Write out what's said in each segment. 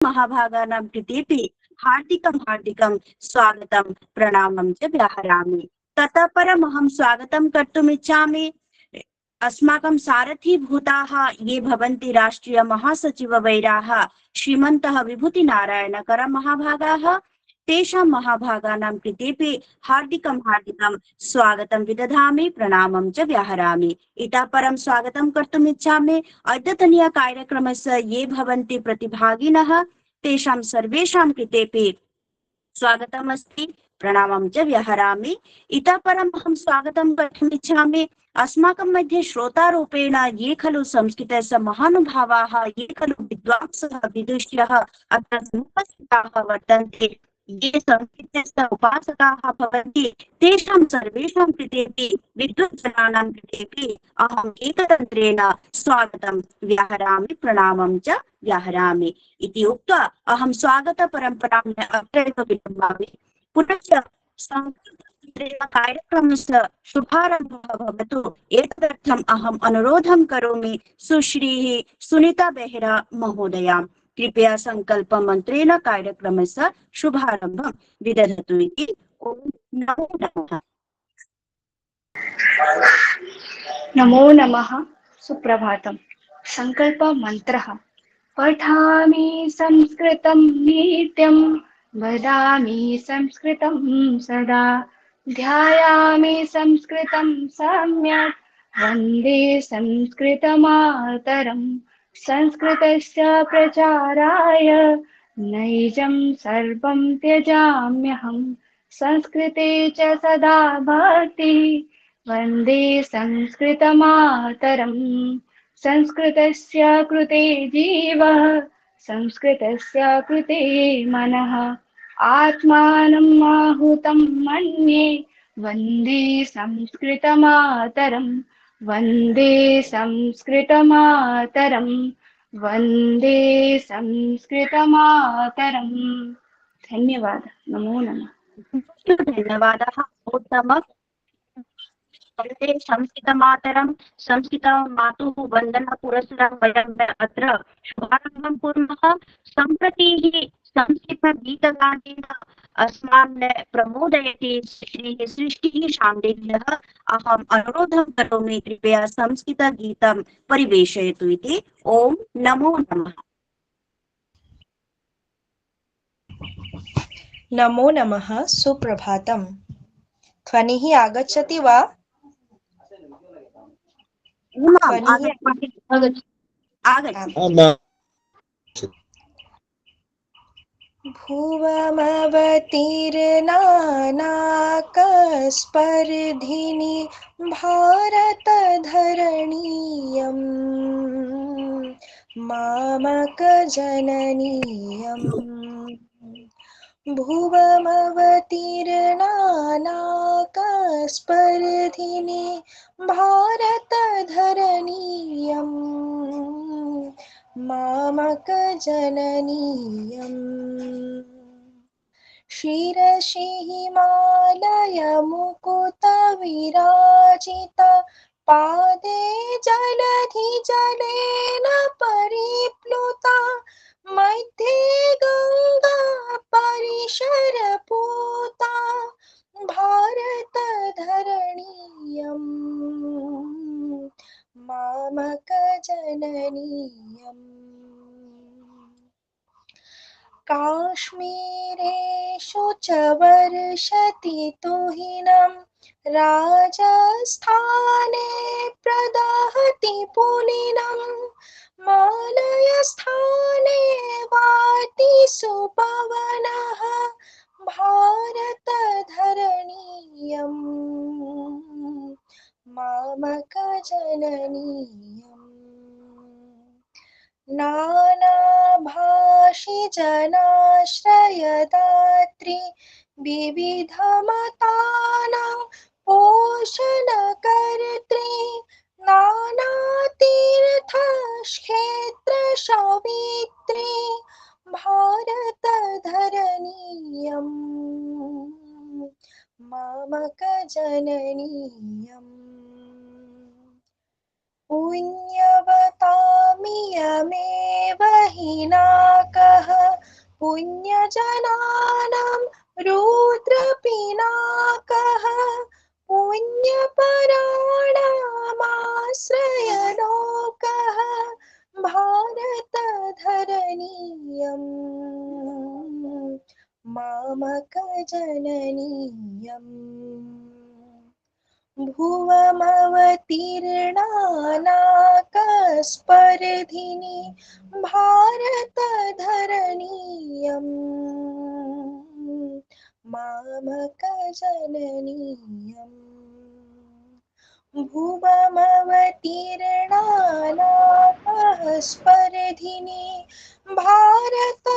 महाभागानां कृतेपि हार्दिकं स्वागतं प्रणामं च व्याहरामि। ततः परम् अहं स्वागतं कर्तुम् इच्छामि अस्माकं सारथीभूताः ये भवन्ति राष्ट्रीय महासचिववैराः श्रीमन्तः विभूतिनारायणकर महाभागाः तेषां महाभागानां कृतेपि हार्दिकं स्वागतं विदधामि प्रणामं च व्याहरामि। इतः परं स्वागतं कर्तुम् इच्छामि अद्यतनीय कार्यक्रमस्य ये भवन्ति प्रतिभागिनः तेषां सर्वेषां कृतेपि स्वागतम् अस्ति प्रणामं च व्याहरामि। इतः परम् अहं स्वागतं कर्तुम् इच्छामि अस्माकं मध्ये श्रोतारूपेण ये खलु संस्कृतस्य महानुभावाः ये खलु विद्वांसः विदुष्यः अत्र समुपस्थिताः वर्तन्ते ये संस्कृतस्य उपासकाः भवन्ति तेषां सर्वेषां कृतेपि विद्वज्जनानां कृतेपि अहम् एकतन्त्रेण स्वागतं व्याहरामि प्रणामं च व्याहरामि इति उक्त्वा अहं स्वागतपरम्परां अत्रैव विरमामि। पुनश्च कार्यक्रमस्य शुभारम्भः भवतु एतदर्थम् अहम् अनुरोधं करोमि सुश्रीः सुनीता बेहरा महोदयां कृपया संकल्पमन्त्रेण कार्यक्रमस्य शुभारम्भं विदधतु इति। ॐ नमो नमः। नमो नमः। सुप्रभातम्। संकल्प मंत्रः। पठामि संस्कृतं नित्यं वदामि संस्कृतं सदा ध्यायामि संस्कृतं सम्यक् वन्दे संस्कृतमातरम् संस्कृतस्य प्रचाराय नैजं सर्वं त्यजाम्यहम् संस्कृते च सदा भक्तिः वन्दे संस्कृतमातरम् संस्कृतस्य कृते जीवः संस्कृतस्य कृते मनः आत्मानम् आहुतं मन्ये वन्दे संस्कृतमातरम् वन्दे संस्कृतमातरम् वन्दे संस्कृतमातरम्। धन्यवाद। नमो नमः। धन्यवादः। उत्तमम्। वन्दे संस्कृतमातरं संस्कृतमातुः वन्दनपुरस्सरं वयम् अत्र शुभारम्भं कुर्मः। सम्प्रति संस्कृतगीतगानेन अस्मान् प्रमोदयति श्रीः सृष्टिः शाण्डिल्यः। अहम् अनुरोधं करोमि कृपया संस्कृतगीतं परिवेशयतु इति। ॐ नमो नमः। नमो नमः। सुप्रभातम्। ध्वनिः आगच्छति वा? भुवमवतीर्णानाकस्पर्धिनि भारतधरणीयम् मामकजननीयम् भुवमवतीर्णानाकस्पर्धिनि भारतधरणीयम् मामकजननीयम् शिरसि हिमालयमुकुटविराजिता पादे जलधिजलेन परिप्लुता मध्ये गङ्गा परिसरपूता भारतधरणीयम् मामकजननीयम् काश्मीरेषु च वर्षति तुहिनं राजस्थाने प्रदहति पुलिनं मालयस्थाने वाति सुपवनः भारतधरणीयम् मामकजननीयम् नानाभाषि जनाश्रयदात्री विविधमतानां पोषणकर्त्री नानातीर्थक्षेत्रसवित्री भारतधरणीयम् मामकजननीयम् पुण्यवती यमेव हि नाकः पुण्यजनानां रुद्रपिनाकः पुण्यपराणामाश्रयलोकः भारतधरणीयम् मामकजननीयम् भुवमवतीर्णानाकस्पर्धिनि भारतधरणीयम् मामकजननीयम् भुवमवतीर्णानाकस्पर्धिनि भारतधरणीयम्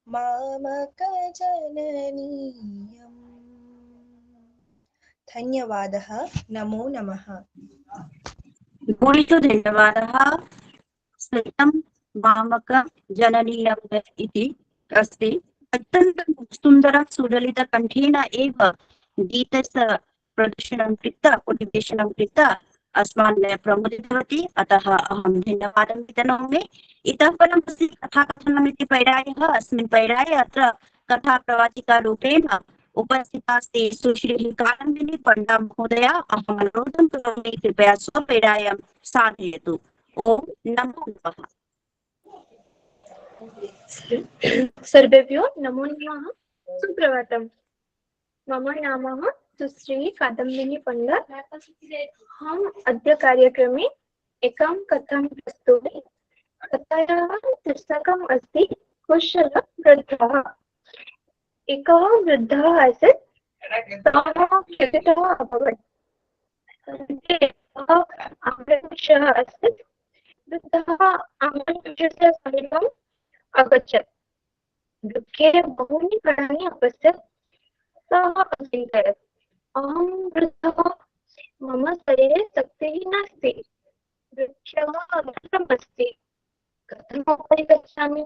मामकजननीयम्। धन्यवादः। नमो नमः। भूरिषु धन्यवादः। सत्यं मामक जननीयम् इति अस्ति। अत्यन्तं सुन्दर सुललितकण्ठेन एव गीतस्य प्रदर्शनं कृत्वा परिवेषणं कृत्वा अस्मान् प्रमुदितवती। अतः अहं धन्यवादं वितनोमि। इतः परं कथाकथनमिति पैरायः अस्मिन् पैराये अत्र कथाप्रवाचिकारूपेण उपस्थिता अस्ति सुश्रीः कादम्बिनी पण्डा महोदया। अहम् अनुरोधं करोमि कृपया स्वपैरायं साधयतु। ओम नमो नमः। सर्वेभ्यो नमो नमः। सुप्रभातम्। मम नाम सुश्री कादम्बिनी पण्डा। हम अद्य कार्यक्रमे एकां कथां प्रस्तौमि। कथायाः शीर्षकम् अस्ति कुशलवृद्धः। एकः वृद्धः आसीत्। सः क्षुधितः अभवत्। सः आम्रवृक्षः आसीत्। वृद्धः आम्रवृक्षस्य समीपम् अगच्छत्। वृक्षे बहूनि फलानि अपश्यत्। सः अचिन्तयत्, अहं वृद्धः, मम शरीरे शक्तिः नास्ति। वृक्षः अग्रमस्ति, कथम् उपरि गच्छामि,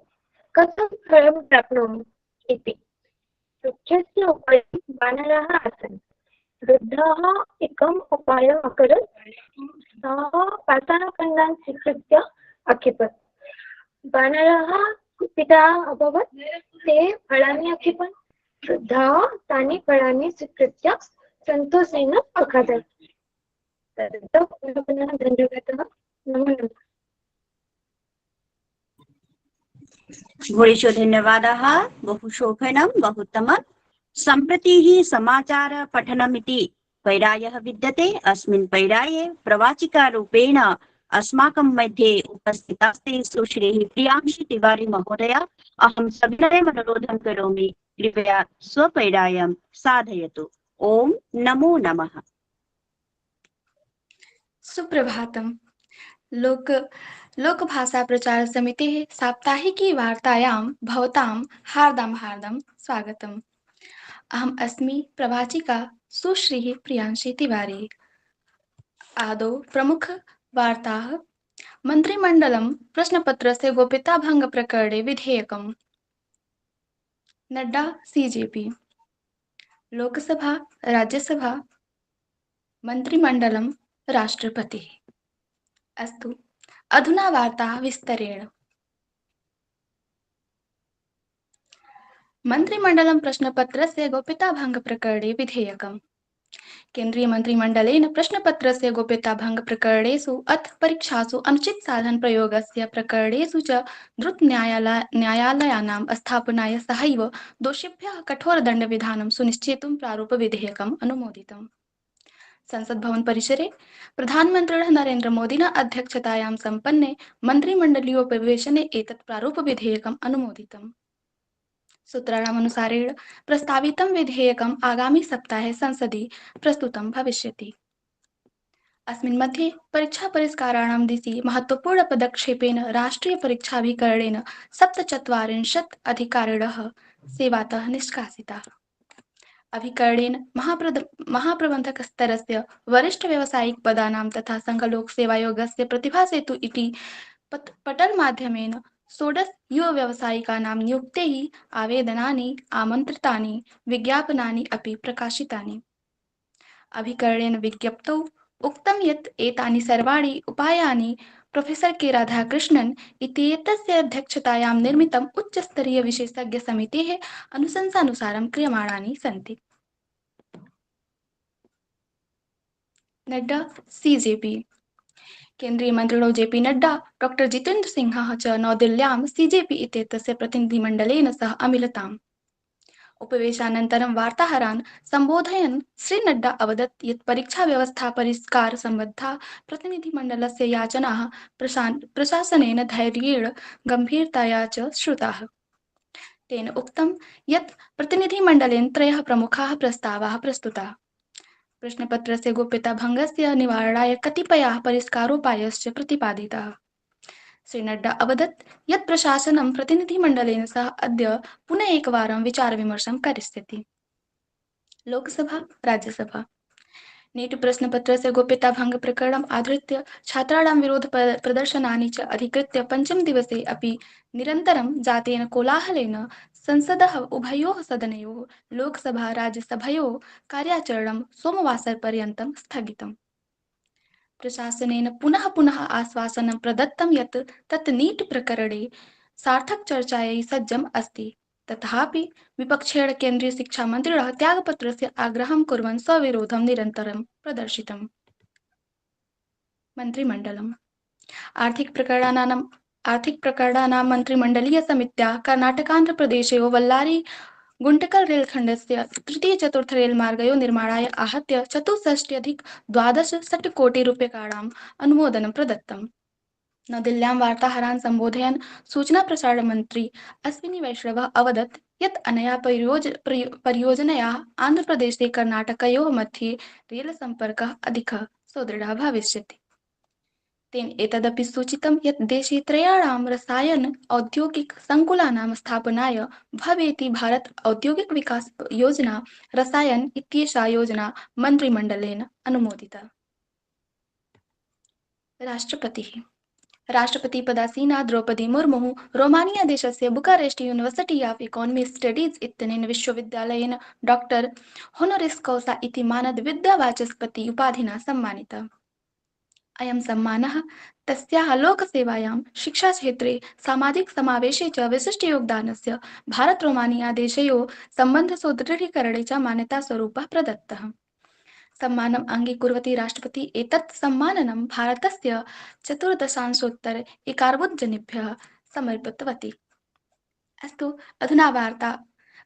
कथं फलं प्राप्नोमि इति। वृक्षस्य उपरि वानराः आसन्। वृद्धः एकम् उपायम् अकरोत्। सः पाषाणखण्डान् स्वीकृत्य अक्षिपत्। वानराः कुपिताः अभवत्। ते फलानि अक्षिपन्। वृद्धः तानि फलानि स्वीकृत्य सन्तोषेण अखादत्। तदर्थं पुनः धन्यवादः। नमो नमः। भूरिषु धन्यवादाः। बहु शोभनं, बहु उत्तमं। सम्प्रति समाचार पठनमिति पैरायः विद्यते। अस्मिन् पैराये प्रवाचिकारूपेण अस्माकं मध्ये उपस्थिता अस्ति सुश्रीः प्रियांशी तिवारी महोदया। अहं सविनयम् अनुरोधं करोमि कृपया स्वपैरायं साधयतु। ओम नमो नमः। सुप्रभातम्। लोकभाषा प्रचार समितेः साप्ताहिकी वार्तायां भवतां हार्दं स्वागतम्। अहम् अस्मि प्रवाचिका सुश्रीः प्रियांशी तिवारी। आदौ प्रमुख वार्ताः। मन्त्रिमण्डलं प्रश्नपत्रस्य गोप्यताभङ्गप्रकरणे विधेयकम्। नड्डा सीजेपी। लोकसभा राज्यसभा मन्त्रिमण्डलं राष्ट्रपतिः। अस्तु, अधुना वार्ताः विस्तरेण। मन्त्रिमण्डलं प्रश्नपत्रस्य गोप्यताभङ्गप्रकरणे विधेयकम्। केन्द्रीयमन्त्रिमण्डलेन प्रश्नपत्रस्य गोप्यताभङ्गप्रकरणेषु अथ परीक्षासु अनुचितसाधनप्रयोगस्य प्रकरणेषु च द्रुतन्यायालयानां स्थापनाय सहैव दोषिभ्यः कठोरदण्डविधानं सुनिश्चेतुं प्रारूपविधेयकम् अनुमोदितम्। संसद भवन परिसरे प्रधानमन्त्रिणः नरेन्द्रमोदिनः अध्यक्षतायां सम्पन्ने मन्त्रिमण्डलीयोपवेशने एतत् प्रारूपविधेयकम् अनुमोदितम्। सूत्राणामनुसारेण प्रस्तावितं विधेयकम् आगामि सप्ताहे संसदि प्रस्तुतं भविष्यति। अस्मिन् मध्ये परीक्षापरिष्काराणां दिशि महत्वपूर्णपदक्षेपेन राष्ट्रियपरीक्षाभिकरणेन 47 अधिकारिणः सेवातः निष्कासिताः। अभिकरणेन महाप्रबन्धकस्तरस्य वरिष्ठव्यावसायिकपदानां तथा संघलोकसेवायोगस्य प्रतिभासेतु इति पटलमाध्यमेन 16 युवव्यावसायिकानां नियुक्तैः आवेदनानि आमन्त्रितानि विज्ञापनानि अपि प्रकाशितानि। अभिकरणेन विज्ञप्तौ उक्तं यत् एतानि सर्वाणि उपायानि प्रोफेसर के राधाकृष्णन् इत्येतस्य अध्यक्षतायां निर्मितम् उच्चस्तरीयविशेषज्ञसमितेः अनुशंसानुसारं क्रियमाणानि सन्ति। नड्डा सीजेपी केन्द्रीय मन्त्रिणो जेपी नड्डा डॉक्टर जितेन्द्र सिंहः च नवदिल्ल्यां सीजेपी इत्येतस्य प्रतिनिधिमण्डलेन सह अमिलताम्। उपवेशनानन्तरं वार्ताहरान् सम्बोधयन् श्री नड्डा अवदत् यत् परीक्षाव्यवस्था परिष्कारसम्बद्धा प्रतिनिधिमण्डलस्य याचनाः प्रशासनेन धैर्येण गम्भीरतया च श्रुताः। तेन उक्तं यत् प्रतिनिधिमण्डलेन 3 प्रमुखाः प्रस्तावाः प्रस्तुताः। प्रश्नपत्रस्य गोप्यताभङ्गस्य निवारणाय कतिपयाः परिष्कारोपायाश्च प्रतिपादिताः। श्री नड्डा अवदत् यत् प्रशासनं प्रतिनिधिमण्डलेन सह अद्य पुनः एकवारं विचारविमर्शं करिष्यति। लोकसभा राज्यसभा नीट प्रश्नपत्रस्य गोप्यताभङ्गप्रकरणम् आधृत्य छात्राणां विरोधप्रदर्शनानि च अधिकृत्य पञ्चमदिवसे अपि निरन्तरं जातेन कोलाहलेन संसदः उभयोः सदनयोः लोकसभा राज्यसभयोः कार्याचरणं सोमवासरपर्यन्तं स्थगितम्। प्रशासनेन पुनः पुनः आश्वासनं प्रदत्तं यत् तत् नीट प्रकरणे सार्थकचर्चायै सज्जम् अस्ति। तथापि विपक्षेण केन्द्रीयशिक्षामन्त्रिणः त्यागपत्रस्य आग्रहं कुर्वन् स्वविरोधं निरन्तरं प्रदर्शितम्। मन्त्रिमण्डलम् आर्थिकप्रकरणानां मन्त्रिमण्डलीयसमित्याः कर्णाटकान्ध्रप्रदेशयोः बल्लारी गुण्टकल रेलखण्डस्य तृतीय-चतुर्थ रेलमार्गयोः निर्माणाय आहत्य 64,12 षट्कोटिरूप्यकाणाम् अनुमोदनं प्रदत्तम्। नवदिल्ल्यां वार्ताहरान् सम्बोधयन् सूचना-प्रसारणमन्त्री अश्विनी वैष्णवः अवदत् यत् अनया परियोजनया आन्ध्रप्रदेशे कर्णाटकयोः मध्ये रेलसम्पर्कः अधिकः सुदृढः भविष्यति। तेन एतदपि सूचितं यत् देशे 3 रसायन औद्योगिक संकुलानां स्थापनाय भवेति। भारत औद्योगिक विकास योजना रसायन इत्येषा योजना मन्त्रिमण्डलेन अनुमोदिता। राष्ट्रपतिपदासीना द्रौपदी मुर्मुः रोमानिया देशस्य Bucharest university of economic studies इत्यनेन विश्वविद्यालयेन डॉक्टर होनोरिस कौसा इति मानद-विद्यावाचस्पति उपाधिना सम्मानिता। अयं सम्मानः तस्याः लोकसेवायां, शिक्षाक्षेत्रे, सामाजिकसमावेशे च विशिष्टयोगदानस्य भारत-रोमानिया देशयोः सम्बन्धसुदृढीकरणे च मान्यतास्वरूपः प्रदत्तः। सम्मानम् अङ्गीकुर्वती राष्ट्रपति एतत् सम्माननं भारतस्य 14 एकार्बुदजनेभ्यः समर्पितवती।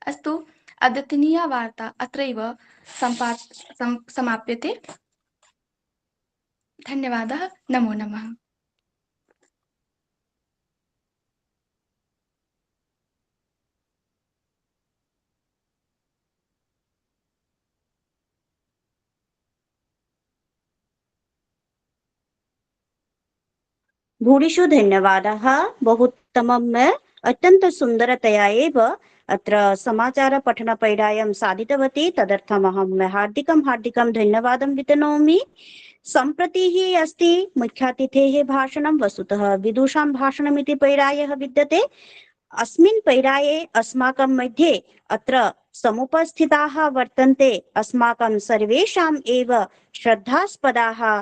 अस्तु अद्यतनीया वार्ता अत्रैव समाप्यते। धन्यवादः। नमो नमः। भूरिषु धन्यवादाः। बहु उत्तमम्, अत्यन्तसुन्दरतया एव अत्र समाचारपठनपैडायं साधितवती। तदर्थमहं हार्दिकं धन्यवादं वितनोमि। सम्प्रति अस्ति मुख्यातिथेः भाषणं। वस्तुतः विदुषां भाषणमिति पैडायः विद्यते। अस्मिन् पैडाये अस्माकं मध्ये अत्र समुपस्थिताः वर्तन्ते अस्माकं सर्वेषाम् एव श्रद्धास्पदाः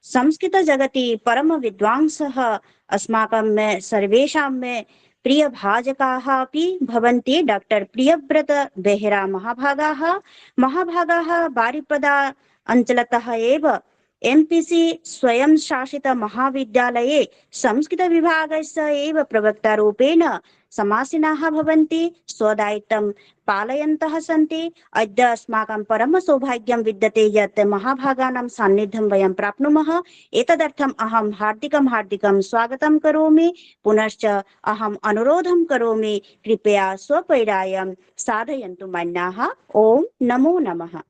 संस्कृत जगति परम विद्वांसः, अस्माकं सर्वेषां प्रिय भाजकाः अपि भवन्ति। डॉक्टर प्रियव्रत बेहेरा महाभागाः बारिपदा अंचलतः एव एमपीसी स्वयं शासित महाविद्यालये संस्कृत विभागस्य एव प्रवक्ता रूपेण समासीनाः भवन्ति, स्वदायित्वं पालयन्तः सन्ति। अद्य अस्माकं परम सौभाग्यं विद्यते यत् महाभागानां सान्निध्यं वयं प्राप्नुमः। एतदर्थम् अहं हार्दिकं स्वागतं करोमि। पुनश्च अहम् अनुरोधं करोमि, कृपया स्वपैडायं साधयन्तु मान्याः। ओम नमो नमः।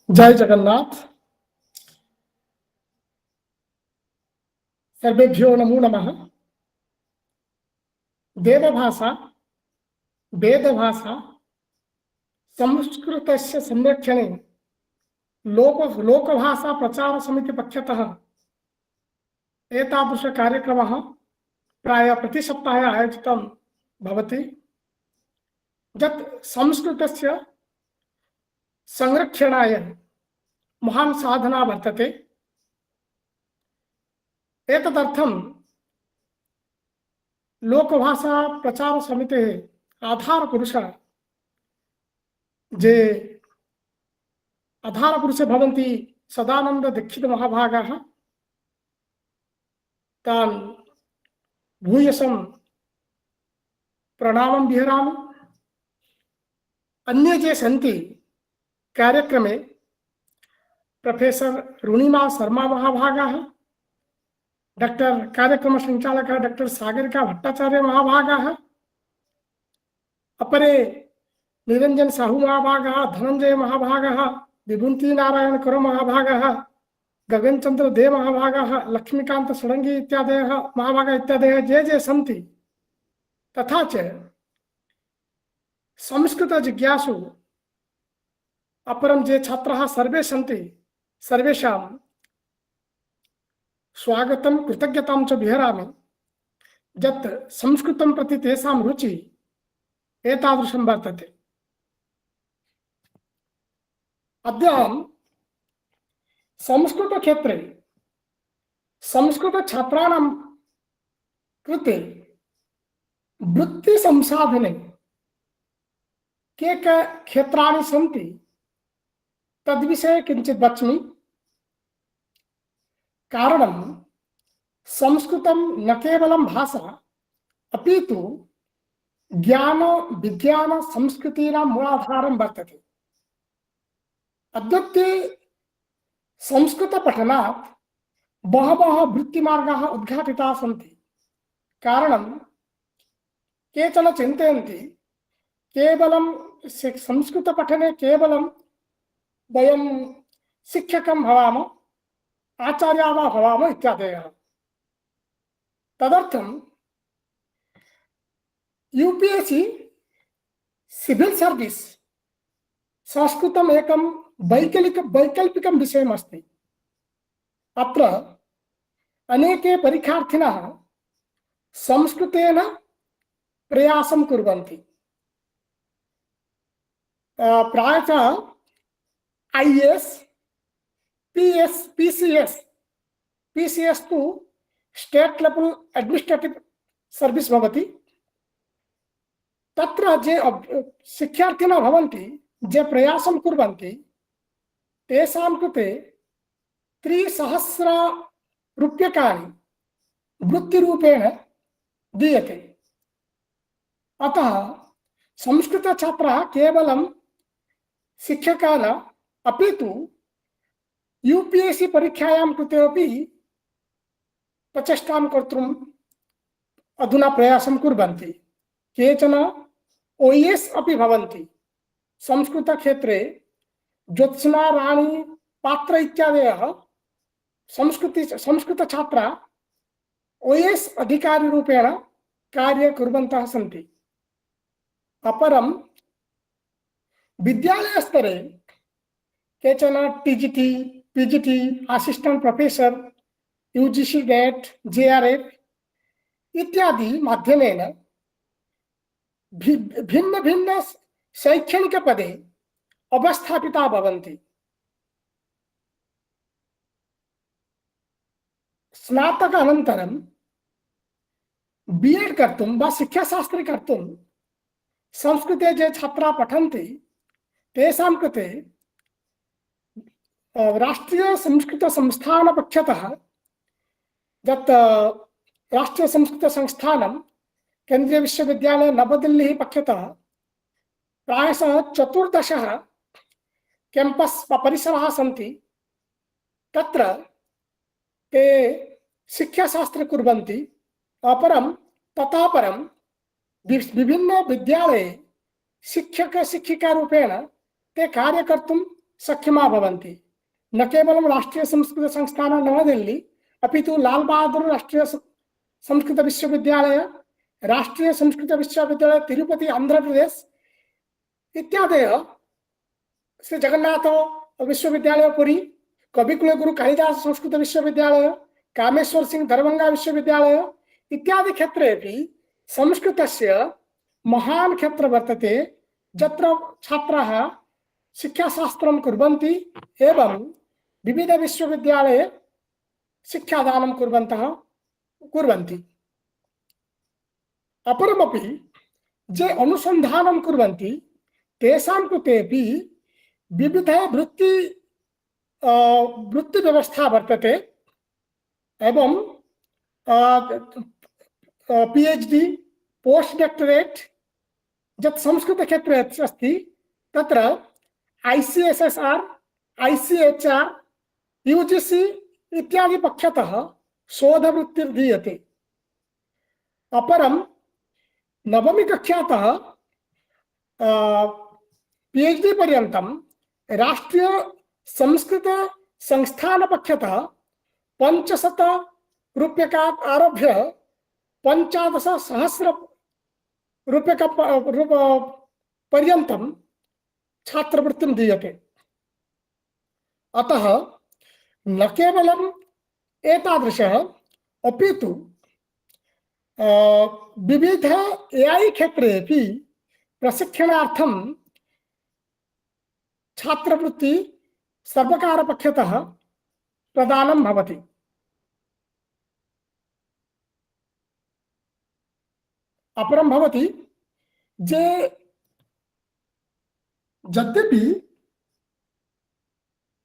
जय जगन्नाथ। सर्वेभ्यो नमो नमः। देवभाषा वेदभाषा संस्कृतस्य संरक्षणे लोकभाषा प्रचार समिति पक्षतः एतादृश कार्यक्रमः प्राय प्रतिसप्ताहे आयोजितं भवति। यत् संस्कृतस्य संरक्षणाय महान् साधना वर्तते। एतदर्थं लोकभाषा प्रचार समितेः आधारपुरुषः जे आधारपुरुषे भवन्ति सदानंद दीक्षित महाभागाः तान् भूयसं प्रणामं विहरामि। अन्ये जे सन्ति कार्यक्रमे प्रोफेसर रुणिमा शर्मा महाभागाः, डॉक्टर कार्यक्रम संचालकः डॉक्टर सागरिका भट्टाचार्य महाभागाः, अपरे निरंजन साहू महाभागाः, धनंजय महाभागाः, विभूति नारायण करो महाभागाः, गगनचंद्र दे महाभागाः, लक्ष्मीकांत षडंगी इत्यादयः महाभागाः इत्यादयः जे जे सन्ति, तथा च संस्कृत जिज्ञासु अपरं जे छात्राः सर्वे सन्ति, सर्वेषां स्वागतं कृतज्ञतां च विहरामि। यत् संस्कृतं प्रति तेषां रुचि एतादृशं वर्तते। अद्य अहं संस्कृत क्षेत्रे संस्कृत छात्राणां कृते वृत्ति संसाधने के क्षेत्राणि सन्ति तद्विषये किञ्चित् वच्मि। कारणं संस्कृतं न केवलं भाषा अपितु ज्ञान विज्ञान संस्कृतीनां मूलाधारं वर्तते। अद्यत्वे संस्कृत पठनात् बहवः वृत्तिमार्गाः उद्घाटिताः सन्ति। कारणं केचन चिन्तयन्ति केवलं संस्कृत पठने केवलं वयं शिक्षकं भवामः, आचार्याः वा भवामः इत्यादयः। तदर्थं यूपीएससी सिविल सर्विस संस्कृतम् एकं वैकल्पिकं विषयमस्ति। अत्र अनेके परीक्षार्थिनः संस्कृतेन प्रयासं कुर्वन्ति। प्रायः आईएएस, पीसीएस तु स्टेट लेवल एडमिनिस्ट्रेटिव सर्विस भवति। तत्र जे शिक्षार्थिनः भवन्ति, जे प्रयासं कुर्वन्ति, तेषां कृते 3,000 रूप्यकाणि वृत्तिरूपेण दीयते। अतः संस्कृत छात्राः केवलं शिक्षकाः न अपितु यूपीएससी परीक्षायां कृते अपि प्रचेष्टां कर्तुम् अधुना प्रयासं कुर्वन्ति। केचन ओएस अपि भवन्ति। संस्कृत क्षेत्रे ज्योत्स्ना राणी पात्र इत्यादयः संस्कृत छात्रा ओएस अधिकारी रूपेण कार्य कुर्वन्तः सन्ति। अपरं विद्यालय स्तरे केचन TGT, PGT, assistant professor, UGC GATE, JRF इत्यादि माध्यमेन भिन्न भिन्न शैक्षणिक पदे अवस्थापिता भवन्ति। स्नातक अनन्तरं बीएड कर्तुं वा शिक्षाशास्त्री कर्तुं संस्कृते जे छात्राः पठन्ति तेषां कृते राष्ट्रीय संस्कृत संस्थान पक्षतः यत् राष्ट्रीय संस्कृत संस्थानं केंद्रीय विश्वविद्यालय नवदिल्ली पक्षतः प्रायशः 14 कैंपस परिसराः सन्ति। तत्र ते शिक्षाशास्त्र कुर्वन्ति। अपरं ततः परं विभिन्न विद्यालये शिक्षक शिक्षिका रूपेण ते कार्य कर्तुं सक्षमाः भवन्ति। न केवलं राष्ट्रीय संस्कृत संस्थान नवदिल्ली अपितु लाल बहादुर राष्ट्रीय संस्कृत विश्वविद्यालय, राष्ट्रीय संस्कृत विश्वविद्यालय तिरुपति आंध्र प्रदेश इत्यादयः, श्री जगन्नाथ विश्वविद्यालय पुरी, कविकुल गुरु कालिदास संस्कृत विश्वविद्यालय, कामेश्वर सिंह दरभंगा विश्वविद्यालय इत्यादि क्षेत्रेपि संस्कृतस्य महान् क्षेत्र वर्तते, यत्र छात्राः शिक्षाशास्त्रं कुर्वन्ति एवं विविधविश्वविद्यालये शिक्षादानं कुर्वन्ति। अपरमपि ये अनुसन्धानं कुर्वन्ति तेषां कृतेपि विविध वृत्तिव्यवस्था वर्तते एवं PhD पोस्ट डॉक्टरेट यत् संस्कृतक्षेत्रे अस्ति तत्र ICSSR, ICHR, UGC इत्यादि पक्षतः शोधवृत्तिर्दीयते। अपरं नवमी कक्षातः PhD पर्यन्तं राष्ट्रीय संस्कृत संस्थान पक्षतः 500 रूप्यकात् आरभ्य 15,000 पर्यन्तं छात्रवृत्तिं दीयते। अतः न केवलम् एतादृशः अपितु विविध AI क्षेत्रेपि प्रशिक्षणार्थं छात्रवृत्ति सर्वकारपक्षतः प्रदानं भवति। अपरं भवति जे यद्यपि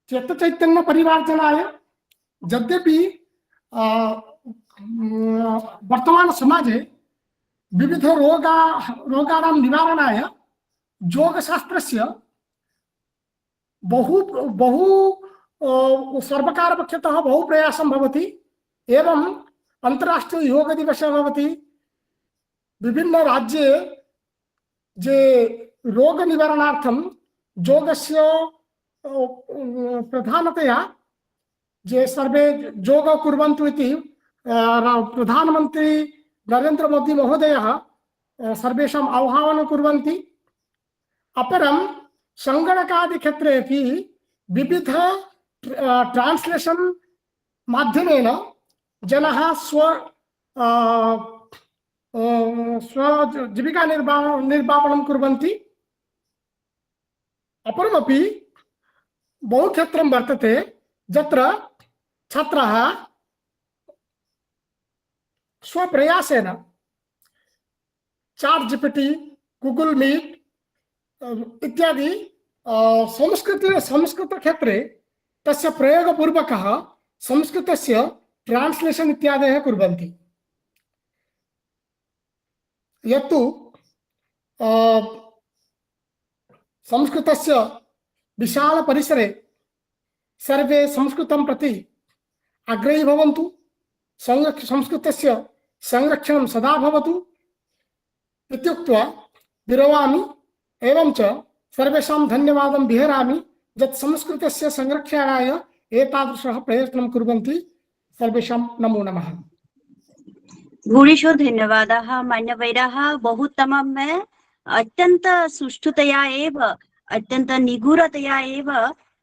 चेतचैतन्य परिवार्जनाय यद्यपि वर्तमान समाजे विविध रोगाणां निवारणाय योगशास्त्रस्य बहु सर्वकारपक्षतः बहु प्रयासं भवति। एवं अंतर्राष्ट्रीय योग दिवसः भवति। विभिन्न राज्ये जे रोग निवारणार्थं योगस्य प्रधानतया जे सर्वे योग कुर्वन्तु इति प्रधानमंत्री नरेंद्र मोदी महोदयः सर्वेषाम् आह्वानं कुर्वन्ति। अपरं संगणकादि क्षेत्रेपि विविध ट्रांसलेशन माध्यमेन जनाः स्वजीविका निर्वापनं कुर्वन्ति। अपरमपि बहु क्षेत्रं वर्तते यत्र छात्राः स्वप्रयासेन ChatGPT, Google Meet इत्यादि संस्कृत क्षेत्रे तस्य प्रयोगपूर्वकः संस्कृतस्य ट्रांसलेशन इत्यादयः कुर्वन्ति। यत्तु संस्कृतस्य विशाल परिसरे सर्वे संस्कृतं प्रति आग्रही भवन्तु। संस्कृतस्य संरक्षणं सदा भवतु इत्युक्त्वा विरवामि। एवं च सर्वेषां धन्यवादं विहरामि यत् संस्कृतस्य संरक्षणाय एतादृशः प्रयत्नं कुर्वन्ति। सर्वेषां नमो नमः। भूरिशो धन्यवादाः मान्यवैराः। बहुत्तमं में अत्यंत सुष्ठुतया एव अत्यंत निगूढतया एव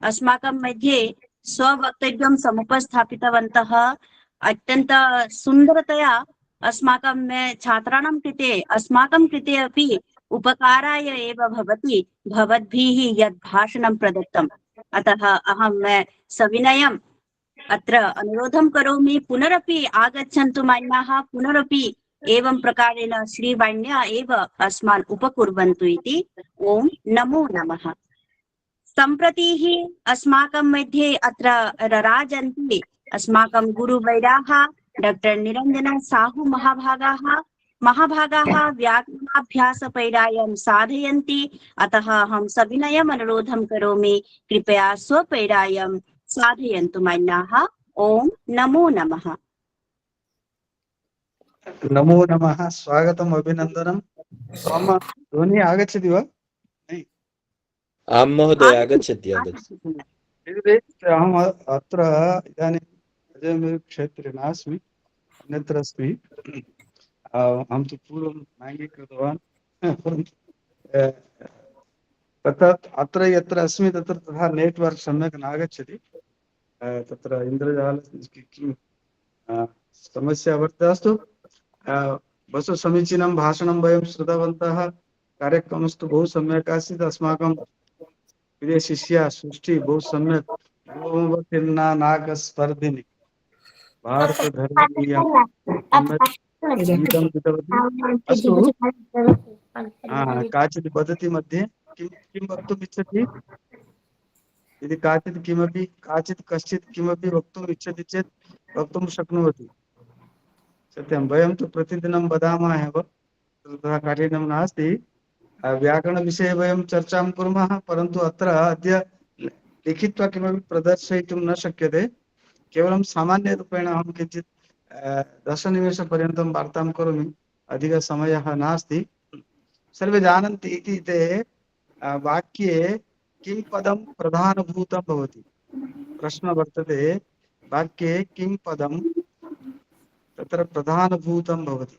अस्माकं मध्ये स्ववक्तव्यं समुपस्थापितवन्तः। अत्यंत सुन्दरतया अस्माकं छात्राणां कृते अस्माकं कृते अपि उपकाराय एव भवति भवद्भिः यद् भाषणं प्रदत्तम्। अतः अहं सविनयम् अत्र अनुरोधं करोमि, पुनरपि आगच्छन्तु मान्याः, पुनरपि एवं प्रकारेण श्रीवाण्या एव अस्मान् उपकुर्वन्तु इति। ओम नमो नमः। सम्प्रति अस्माकं मध्ये अत्र रराजन्ति अस्माकं गुरुवैराः डॉक्टर निरंजन साहू महाभागाः व्याकरणाभ्यासपैरायं साधयन्ति। अतः अहं सविनयम् अनुरोधं करोमि, कृपया स्वपैरायं साधयन्तु मान्याः। ओम नमो नमः। नमो नमः। स्वागतम्, अभिनन्दनं। मम ध्वनि आगच्छति वा? आं महोदय, आगच्छति। अहम् अत्र इदानीम् अजमेर क्षेत्रे नास्मि, अन्यत्र अस्मि। अहं तु पूर्वं नाङ्गी कृतवान्। अत्र यत्र अस्मि तत्र तथा नेट्वर्क् सम्यक् नागच्छति। तत्र इन्द्रजाल किं समस्या वर्तते। अस्तु, बहु समीचीनं भाषणं वयं श्रुतवन्तः। कार्यक्रमस्तु बहु सम्यक् आसीत्। अस्माकं विदेशिष्या सृष्टि बहु सम्यक् गोमवतीर्ना नागस्पर्धिनि भारतधर्मीयं सम्यक् गीतं कृतवती। अस्तु काचित् वदति मध्ये किं वक्तुम् इच्छति? यदि काचित् कश्चित् किमपि वक्तुम् इच्छति चेत् वक्तुं शक्नोति। सत्यं वयं तु प्रतिदिनं वदामः एव, तथा कठिनं नास्ति। व्याकरणविषये वयं चर्चां कुर्मः, परन्तु अत्र अद्य लिखित्वा किमपि प्रदर्शयितुं न शक्यते। केवलं सामान्यरूपेण अहं किञ्चित् 10 निमेषपर्यन्तं वार्तां करोमि, अधिकसमयः नास्ति। सर्वे जानन्ति इति ते वाक्ये किं पदं प्रधानभूतं भवति। प्रश्नः वर्तते, वाक्ये किं पदं तत्र प्रधानभूतं भवति।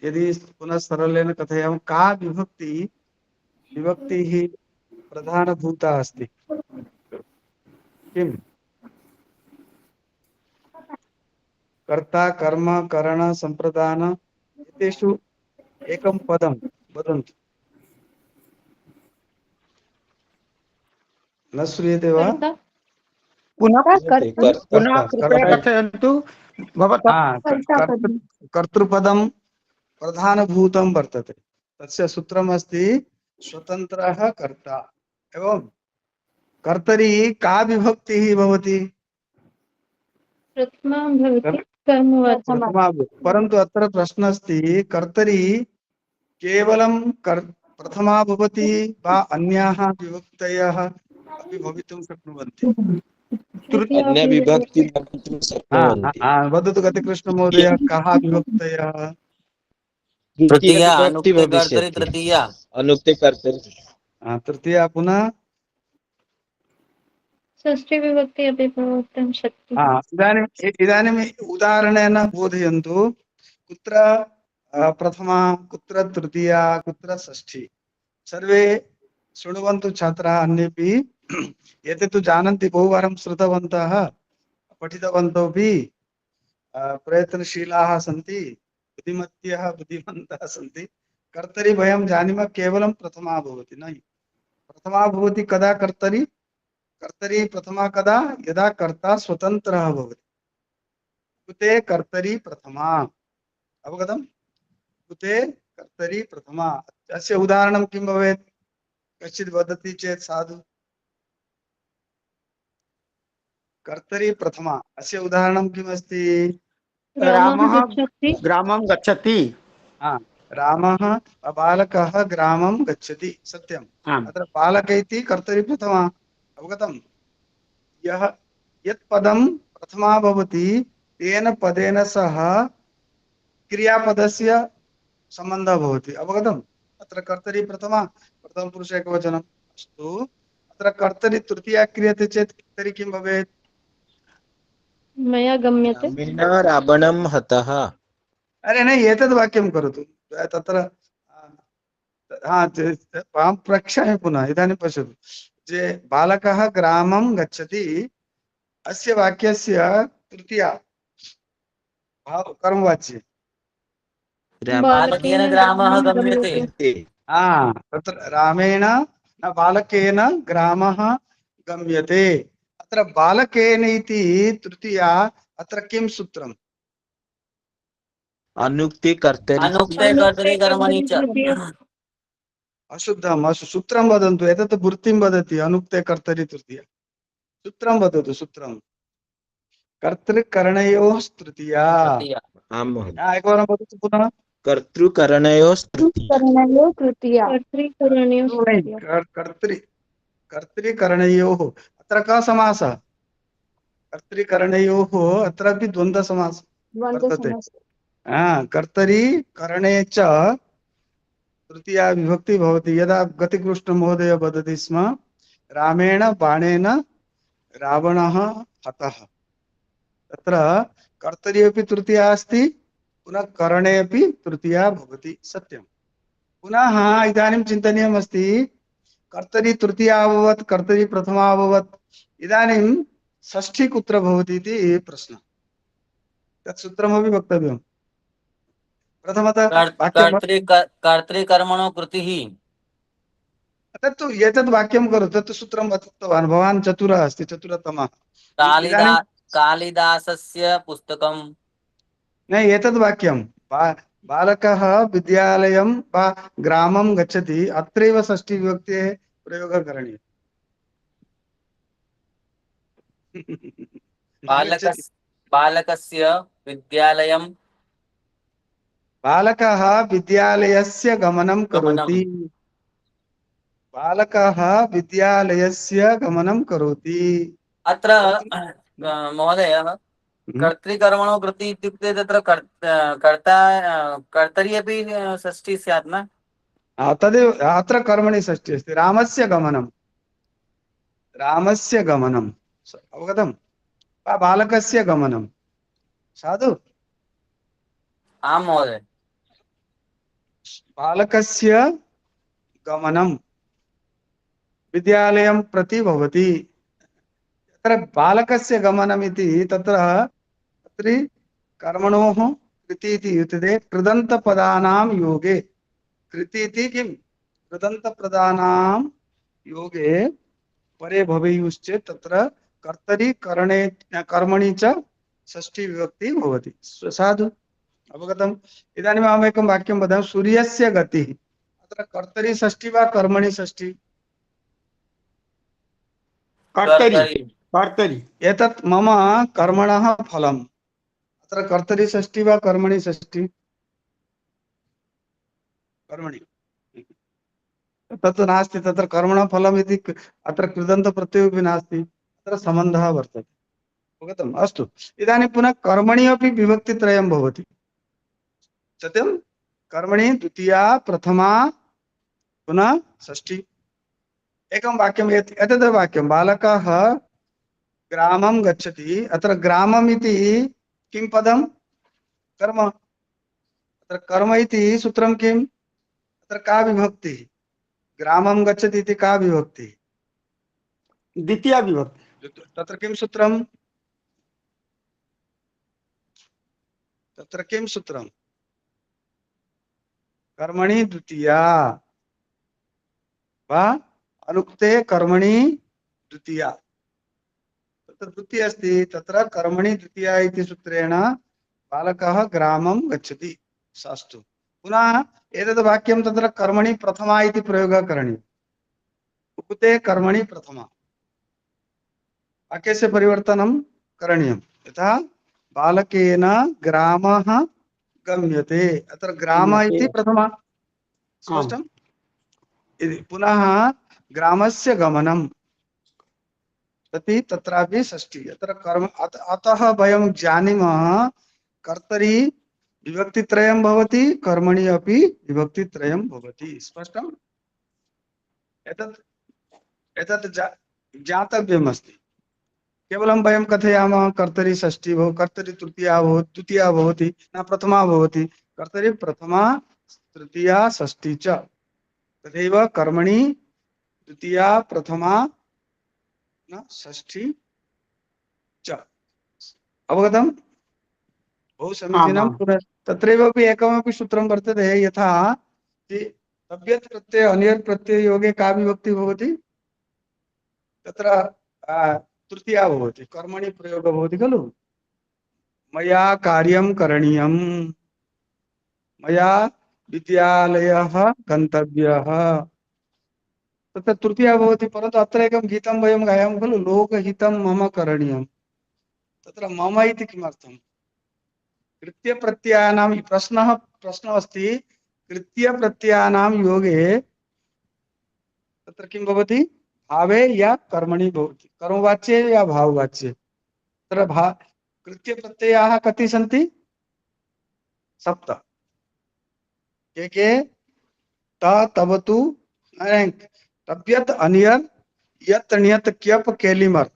यदि पुनः सरलेन कथयामः, का विभक्तिः प्रधानभूता अस्ति? किम्? कर्ता, कर्म, करण, संप्रदान, एतेषु एकं पदं वदन्तु। न श्रूयते वा? पुनः कर्ता कृपया कथयन्तु भवतः। कर्तृपदं प्रधानभूतं वर्तते। तस्य सूत्रमस्ति स्वतन्त्रः कर्ता। एवं कर्तरि का विभक्तिः भवति? प्रथमा भवति कर्मवचनं। परन्तु अत्र प्रश्नः अस्ति, कर्तरि केवलं प्रथमा भवति वा अन्याः विभक्तयः अपि भवितुं शक्नुवन्ति? अन्य विभक्ति भवितुं शक्नुवन्ति। वदतु गतिकृष्णमहोदय, कः विभक्तयः? तृतीया विभक्ति भविष्यति। अनुक्ते कर्तरि। तृतीया पुनः षष्ठी विभक्ति अपि भवितुं शक्यते। इदानीम् उदाहरणेन बोधयन्तु, कुत्र प्रथमा, कुत्र तृतीया, कुत्र षष्ठी। सर्वे शृण्वन्तु छात्राः, अन्येपि। एते तु जानन्ति, बहुवारं श्रुतवन्तः, पठितवन्तोपि, प्रयत्नशीलाः सन्ति, बुद्धिमत्यः बुद्धिमन्तः सन्ति। कर्तरि वयं जानीमः केवलं प्रथमा भवति। न, प्रथमा भवति कदा कर्तरि? कर्तरि प्रथमा कदा? यदा कर्ता स्वतन्त्रः भवति। कुते कर्तरि प्रथमा। अवगतं? कुते कर्तरि प्रथमा। अस्य उदाहरणं किं भवेत्? कश्चित् वदति चेत् साधु। कर्तरि प्रथमा, अस्य उदाहरणं किमस्ति? रामः ग्रामं गच्छति। रामः, बालकः ग्रामं गच्छति। सत्यम्। अत्र बालक इति कर्तरि प्रथमा। अवगतं? यत् पदं प्रथमा भवति, तेन पदेन सह क्रियापदस्य सम्बन्धः भवति। अवगतम्? अत्र कर्तरि प्रथमा, प्रथमपुरुष एकवचनम्। अस्तु, अत्र कर्तरि तृतीया क्रियते चेत् तर्हि किं भवेत्? मया गम्यते। रामेण रावणं हतः। अरे न, एतद् वाक्यं करोतु तत्र। अहं प्रक्षामि पुनः। इदानीं पश्यतु, जे बालकः ग्रामं गच्छति, अस्य वाक्यस्य तृतीया कर्मवाच्ये बालकेन ग्रामः गम्यते। तत्र रामेण न बालकेन ग्रामः गम्यते। अत्र बालकेन इति तृतीया, अत्र किं सूत्रम्? अनुक्ते कर्तरि कर्मणि च। अशुद्धम्। सूत्रं वदन्तु। एतत् वृत्तिं वदति। अनुक्ते कर्तरि तृतीया। सूत्रं वदतु। सूत्रं कर्तृकरणयोः तृतीया। आं महोदय। एकवारं वदतु पुनः। कर्तृकरणयोः तृतीया। कर्तृकरणयोः। अत्र कः समासः? कर्तृकरणयोः अत्रापि द्वन्द्वसमासः वर्तते। कर्तरि करणे च तृतीया विभक्ति भवति। यदा गतिकृष्णमहोदय वदति स्म, रामेण बाणेन रावणः हतः, तत्र कर्तरि अपि तृतीया अस्ति, पुनः करणे अपि तृतीया भवति। सत्यं। पुनः इदानीं चिन्तनीयमस्ति, कर्तरि तृतीया अभवत्, कर्तरि प्रथमा अभवत्, इदानीं षष्ठी कुत्र भवति इति प्रश्नः। तत् सूत्रमपि वक्तव्यम्। प्रथमतः कर्तृकर्मणो कृतिः। तत्तु एतद् वाक्यं करोतु, तत्तु सूत्रं वक्तवान् भवान् चतुरः अस्ति, चतुरतमः। इदानीं कालिदासस्य पुस्तकं न एतद् वाक्यं बालकः विद्यालयं वा ग्रामं गच्छति, अत्रैव षष्ठीविभक्तेः प्रयोगः करणीयः। आगच्छति। बालकस्य विद्यालयं बालकः विद्यालयस्य गमनं करोति। बालकः विद्यालयस्य गमनं करोति। अत्र महोदय कर्तृकर्मणो कृति इत्युक्ते तत्र कर्तरि अपि षष्ठी स्यात् न? तदेव अत्र कर्मणि षष्ठी अस्ति। रामस्य गमनं, रामस्य गमनं अवगतं वा? बालकस्य गमनं साधु। आं महोदय। बालकस्य गमनं विद्यालयं प्रति भवति। तत्र बालकस्य गमनमिति तत्र कर्मणोः कृति इति युज्यते कृदन्तपदानां योगे। कृति इति किं? कृदन्तपदानां योगे परे भवेयुश्चेत् तत्र कर्तरि करणे कर्मणि च षष्ठी विभक्ति भवति। साधु अवगतम्। इदानीम् अहमेकं वाक्यं वदामि। सूर्यस्य गतिः, अत्र कर्तरि षष्ठी वा कर्मणि षष्ठी? कर्तरि कर्तरि। एतत् मम कर्मणः फलम्, अत्र कर्तरि षष्ठी वा कर्मणि षष्ठी? कर्मणि। तत् नास्ति, तत्र कर्मणः फलम् इति अत्र कृदन्तप्रत्ययोऽपि नास्ति, अत्र सम्बन्धः वर्तते। अवगतम्? अस्तु। इदानीं पुनः कर्मणि अपि विभक्तित्रयं भवति। सत्यं? कर्मणि द्वितीया प्रथमा पुनः षष्ठी। एकं वाक्यम् एतद् वाक्यं बालकः ग्रामं गच्छति। अत्र ग्रामम् इति किं पदं? कर्म। अत्र कर्म इति सूत्रं किम्? अत्र का विभक्तिः? ग्रामं गच्छति इति का विभक्तिः? द्वितीया विभक्ति। तत्र किं सूत्रं? तत्र किं सूत्रं? कर्मणि द्वितीया वा अनुक्ते कर्मणि द्वितीया। तत्र द्वितीया अस्ति, तत्र कर्मणि द्वितीया इति सूत्रेण बालकः ग्रामं गच्छति। सास्तु। पुनः एतद् वाक्यं तत्र कर्मणि प्रथमा इति प्रयोगः करणीयः। उक्ते कर्मणि प्रथमा वाक्यस्य परिवर्तनं करणीयं। यथा बालकेन ग्रामः गम्यते, अत्र ग्राम इति प्रथमा। स्पष्टम्? पुनः ग्रामस्य गमनं तति तत्रापि षष्ठी। अत्र कर्म अतः वयं जानीमः कर्तरि विभक्तित्रयं भवति, कर्मणि अपि विभक्तित्रयं भवति। स्पष्टम्? एतत् ज्ञातव्यमस्ति। केवलं वयं कथयामः कर्तरि षष्ठी भवति, कर्तरि तृतीया भवति, द्वितीया भवति, न प्रथमा भवति। कर्तरि प्रथमा तृतीया षष्ठी च, तथैव कर्मणि द्वितीया प्रथमा न षष्ठी च। अवगतं? बहु समीचीनं। पुनः तत्रैव अपि एकमपि सूत्रं वर्तते। यथा तव्यत् प्रत्यय अनियत् प्रत्यय योगे का विभक्ति भवति? तत्र तृतीया भवति, कर्मणि प्रयोगः भवति खलु। मया कार्यं करणीयं, मया विद्यालयः गन्तव्यः, तत्र तृतीया भवति। परन्तु अत्र एकं गीतं वयं गायामः खलु, लोकहितं मम करणीयं। तत्र मम इति किमर्थं? कृत्यप्रत्ययानां प्रश्नः अस्ति। कृत्यप्रत्ययानां योगे तत्र किं भवति? भावे या कर्मणि भवति, कर्मवाच्ये या भाववाच्ये। तत्र कृत्यप्रत्ययाः कति सन्ति? 7। के तवतु तव्यत् अनियत् यत् नियत् क्यप केलिमर्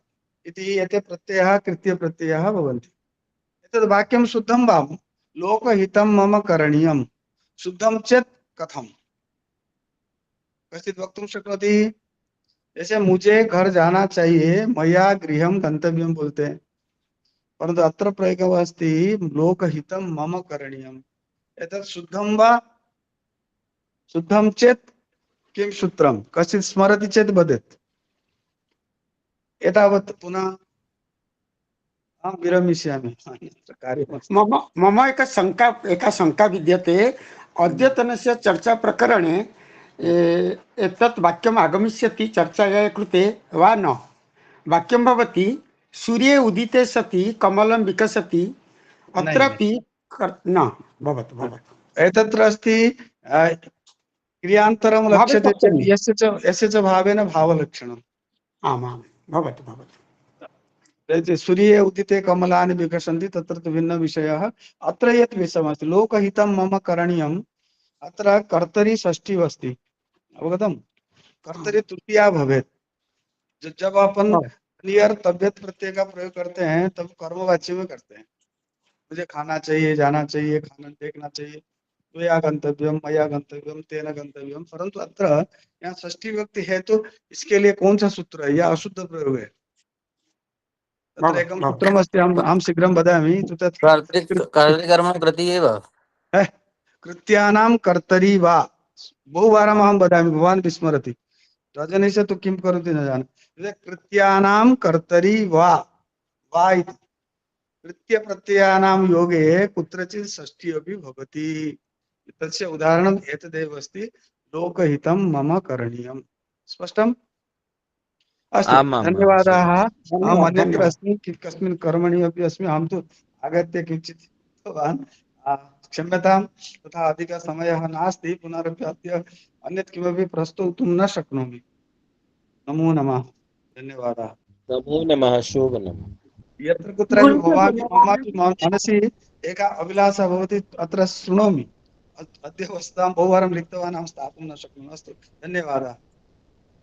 इति एते प्रत्ययाः कृत्यप्रत्ययाः भवन्ति। एतद् वाक्यं शुद्धं वा? लोकहितं मम करणीयं। शुद्धं चेत् कथं? कश्चित् वक्तुं शक्नोति? जैसे मुझे घर जाना चाहिए, मया गृहं गन्तव्यं बोलते हैं, परन्तु अत्र प्रयोगः अस्ति लोकहितं मम करणीयम्। एतत् शुद्धं वा? शुद्धं चेत् किं सूत्रं कश्चित् स्मरति चेत् वदेत्। एतावत् पुनः अहं विरमिष्यामि, अन्यत्र कार्यमस्ति। मम एका शङ्का विद्यते। अद्यतनस्य चर्चा प्रकरणे एतत् वाक्यम् आगमिष्यति चर्चायाः कृते वा न? वाक्यं भवति सूर्ये उदिते सति कमलं विकसति, अत्रापि न भवतु। एतत्र अस्ति क्रियान्तरं लक्ष्यते चेत् यस्य च भावेन भावलक्षणम्। आमां भवतु। सूर्ये उदिते कमलानि विकसन्ति, तत्र तु भिन्नविषयः। अत्र यत् विषयमस्ति लोकहितं मम करणीयम्, अत्र कर्तरि षष्ठी अस्ति, अवगतम्? कर्तरि तृतीया भवेत्। जब अपन नियर तबियत प्रत्यय का प्रयोग करते हैं तब कर्मवाच्य में करते हैं। मुझे खाना चाहिए, जाना चाहिए, खाना देखना चाहिए, त्वया गंतव्यम, मया गंतव्यम, तेन गंतव्यम। परंतु अत्र यहाँ षष्ठी विभक्ति है तो इसके लिए कौन सा सूत्र है? या अशुद्ध प्रयोग है। तत्र एकं सूत्रमस्ति, अहं शीघ्रं वदामि। कर्तृकर्मणो कृति एव कृत्यानां कर्तरि वा, बहुवारम् अहं वदामि, भवान् विस्मरति। रजनीश तु किं करोति न जाने। कृत्यानां कर्तरि वा इति कृत्य प्रत्ययानां योगे कुत्रचित् षष्ठी अपि भवति। तस्य उदाहरणम् एतदेव अस्ति, लोकहितं मम करणीयम्। स्पष्टम्? अस्तु, धन्यवादाः। अहम् अन्यत्र अस्मि, कस्मिन् कर्मणि अपि अस्मि। अहं तु आगत्य किञ्चित् उक्तवान्, क्षम्यतां। तथा अधिकः समयः नास्ति, पुनरपि अद्य अन्यत् किमपि प्रस्तौतुं न शक्नोमि। नमो नमः, धन्यवादाः। नमो नमः, शुभ नमः। यत्र कुत्रापि ममापि मनसि एका अभिलाषा भवति, अत्र शृणोमि। अद्य वस्तुतः बहुवारं लिखितवान्, अहं स्थातुं न शक्नोमि। अस्तु, धन्यवादाः।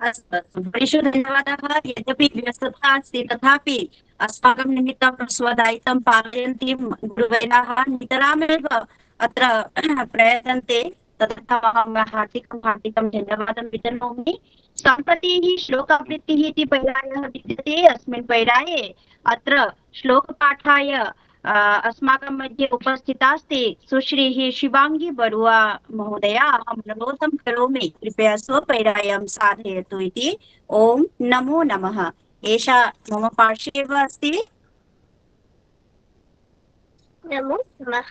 अस्तु, भवेषु धन्यवादाः। यद्यपि व्यस्तता अस्ति तथापि अस्माकं निमित्तं स्वदायित्वं पालयन्ति गुरुवैराः नितरामेव अत्र प्रयतन्ते। तदर्थम् अहं हार्दिकं धन्यवादं वितनोमि। सम्प्रति श्लोकावृत्तिः इति पर्यायः विद्यते। अस्मिन् पर्याये अत्र श्लोकपाठाय अस्माकं मध्ये उपस्थिता अस्ति सुश्रीः शिवांगी बरुआ महोदया। अहम् अनुरोधं करोमि कृपया स्वपर्यायं साधयतु इति। ओम नमो नमः। एषा मम पार्श्वे एव अस्ति। नमो नमः।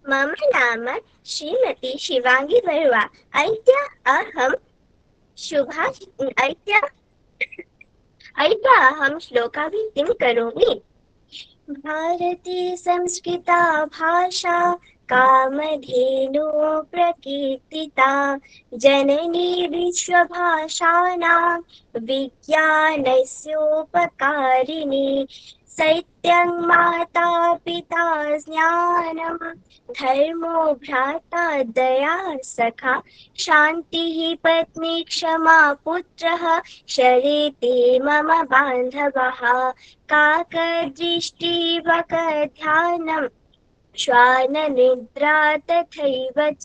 मम नाम श्रीमती शिवांगी बरुआ। अद्य अहं श्लोकावृत्तिं करोमि। भारती संस्कृता भाषा कामधेनु प्रकीर्तिता, जननी विश्वभाषाणां विज्ञानस्योपकारिणी। सत्यं माता पिता ज्ञानं, धर्मो भ्राता दया सखा, शान्तिः पत्नी क्षमा पुत्रः, शरीते मम बान्धवः। काकदृष्टिवकध्यानं, श्वाननिद्रा तथैव च,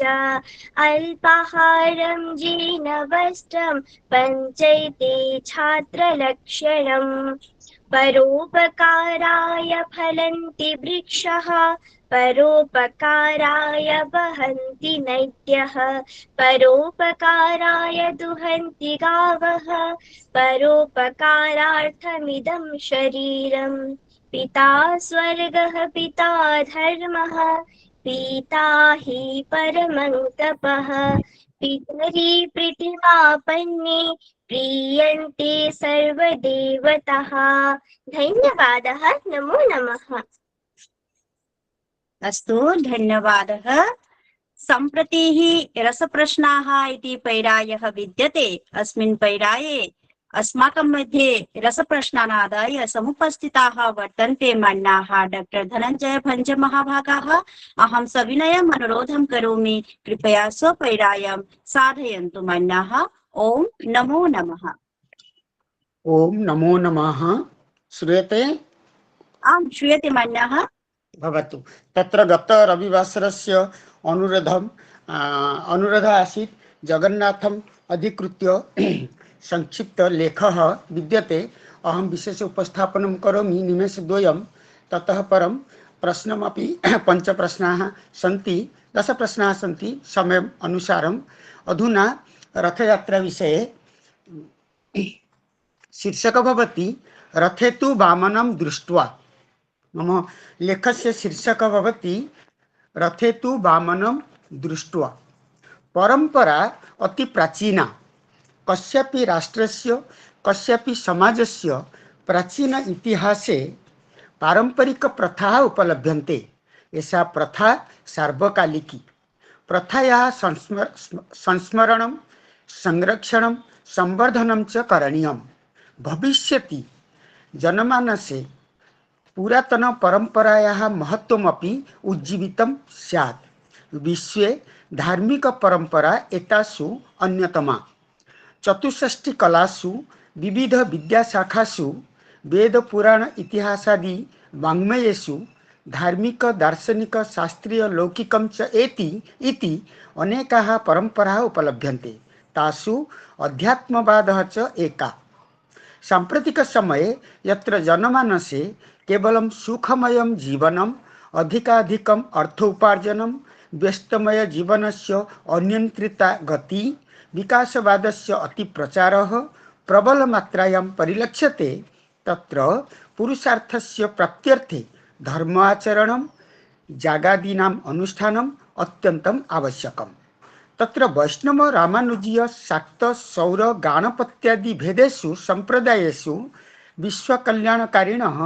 अल्पाहारं जीर्णवस्त्रं, पञ्चैते छात्रलक्षणम्। परोपकाराय फलन्ति वृक्षः, परोपकाराय वहन्ति नद्यः, परोपकाराय दुहन्ति गावः, परोपकारार्थमिदं शरीरम्। पिता स्वर्गः पिता धर्मः, पिता हि परमं तपः। पितरि प्रीतिमापन्ने, प्रीयन्ते सर्वदेवताः। धन्यवादः। नमो नमः। अस्तु, धन्यवादः। सम्प्रति रसप्रश्नाः इति पर्यायः विद्यते। अस्मिन् पर्याये अस्माकं मध्ये रसप्रश्नानादाय समुपस्थिताः वर्तन्ते मान्याः डॉक्टर धनंजय भंज महाभागाः। अहं सविनयम् अनुरोधं करोमि कृपया स्वपर्यायं साधयन्तु मान्याः। ओम नमो नमः। ओम नमो नमः। श्रूयते? आं श्रूयते मान्याः। भवतु। तत्र गत रविवासरस्य अनुरोधः आसीत् जगन्नाथम् अधिकृत्य संक्षिप्त लेखः विद्यते। अहं विशेष उपस्थापनं करोमि निमेषद्वयं। ततः परं प्रश्नमपि पञ्चप्रश्नाः सन्ति, 10 प्रश्नाः सन्ति समयम् अनुसारम्। अधुना रथयात्रा विषये शीर्षक भवति रथे तु वामनं दृष्ट्वा। मम लेखस्य शीर्षक भवति रथे तु वामनं दृष्ट्वा। परंपरा अति प्राचीना, कस्यापि राष्ट्रस्य कस्यापि समाजस्य प्राचीन इतिहासे पारंपरिक प्रथा उपलभ्यन्ते। एषा प्रथा सार्वकालिकी। प्रथायाः संस्मरणं संरक्षणं संवर्धनं च करणीयं। भविष्यति जनमानसे पुरातन परंपरायाः महत्वमपि उज्जीवितं स्यात्। विश्वे धार्मिक परंपरा एतासु अन्यतमा। 64 कलासु विविध विद्याशाखासु वेद पुराण इतिहासादि वाङ्मयेषु धार्मिक दार्शनिक शास्त्रीय लौकिकं च इति अनेकाः परंपराः उपलभ्यन्ते। तासु अध्यात्मवादः च एका। साम्प्रतिक समये यत्र जनमानसे केवलं सुखमयं जीवनम्, अधिकाधिकम् अर्थोपार्जनं, व्यस्तमय जीवनस्य अनियन्त्रिता गति, विकासवादस्य अतिप्रचारः प्रबल मात्रायां परिलक्ष्यते, तत्र पुरुषार्थस्य प्राप्त्यर्थे धर्माचरणं जागादीनाम् अनुष्ठानम् अत्यन्तम् आवश्यकम्। तत्र वैष्णव रामानुजीय शाक्त सौर गाणपत्यादि भेदेषु संप्रदायेषु विश्वकल्याणकारिणः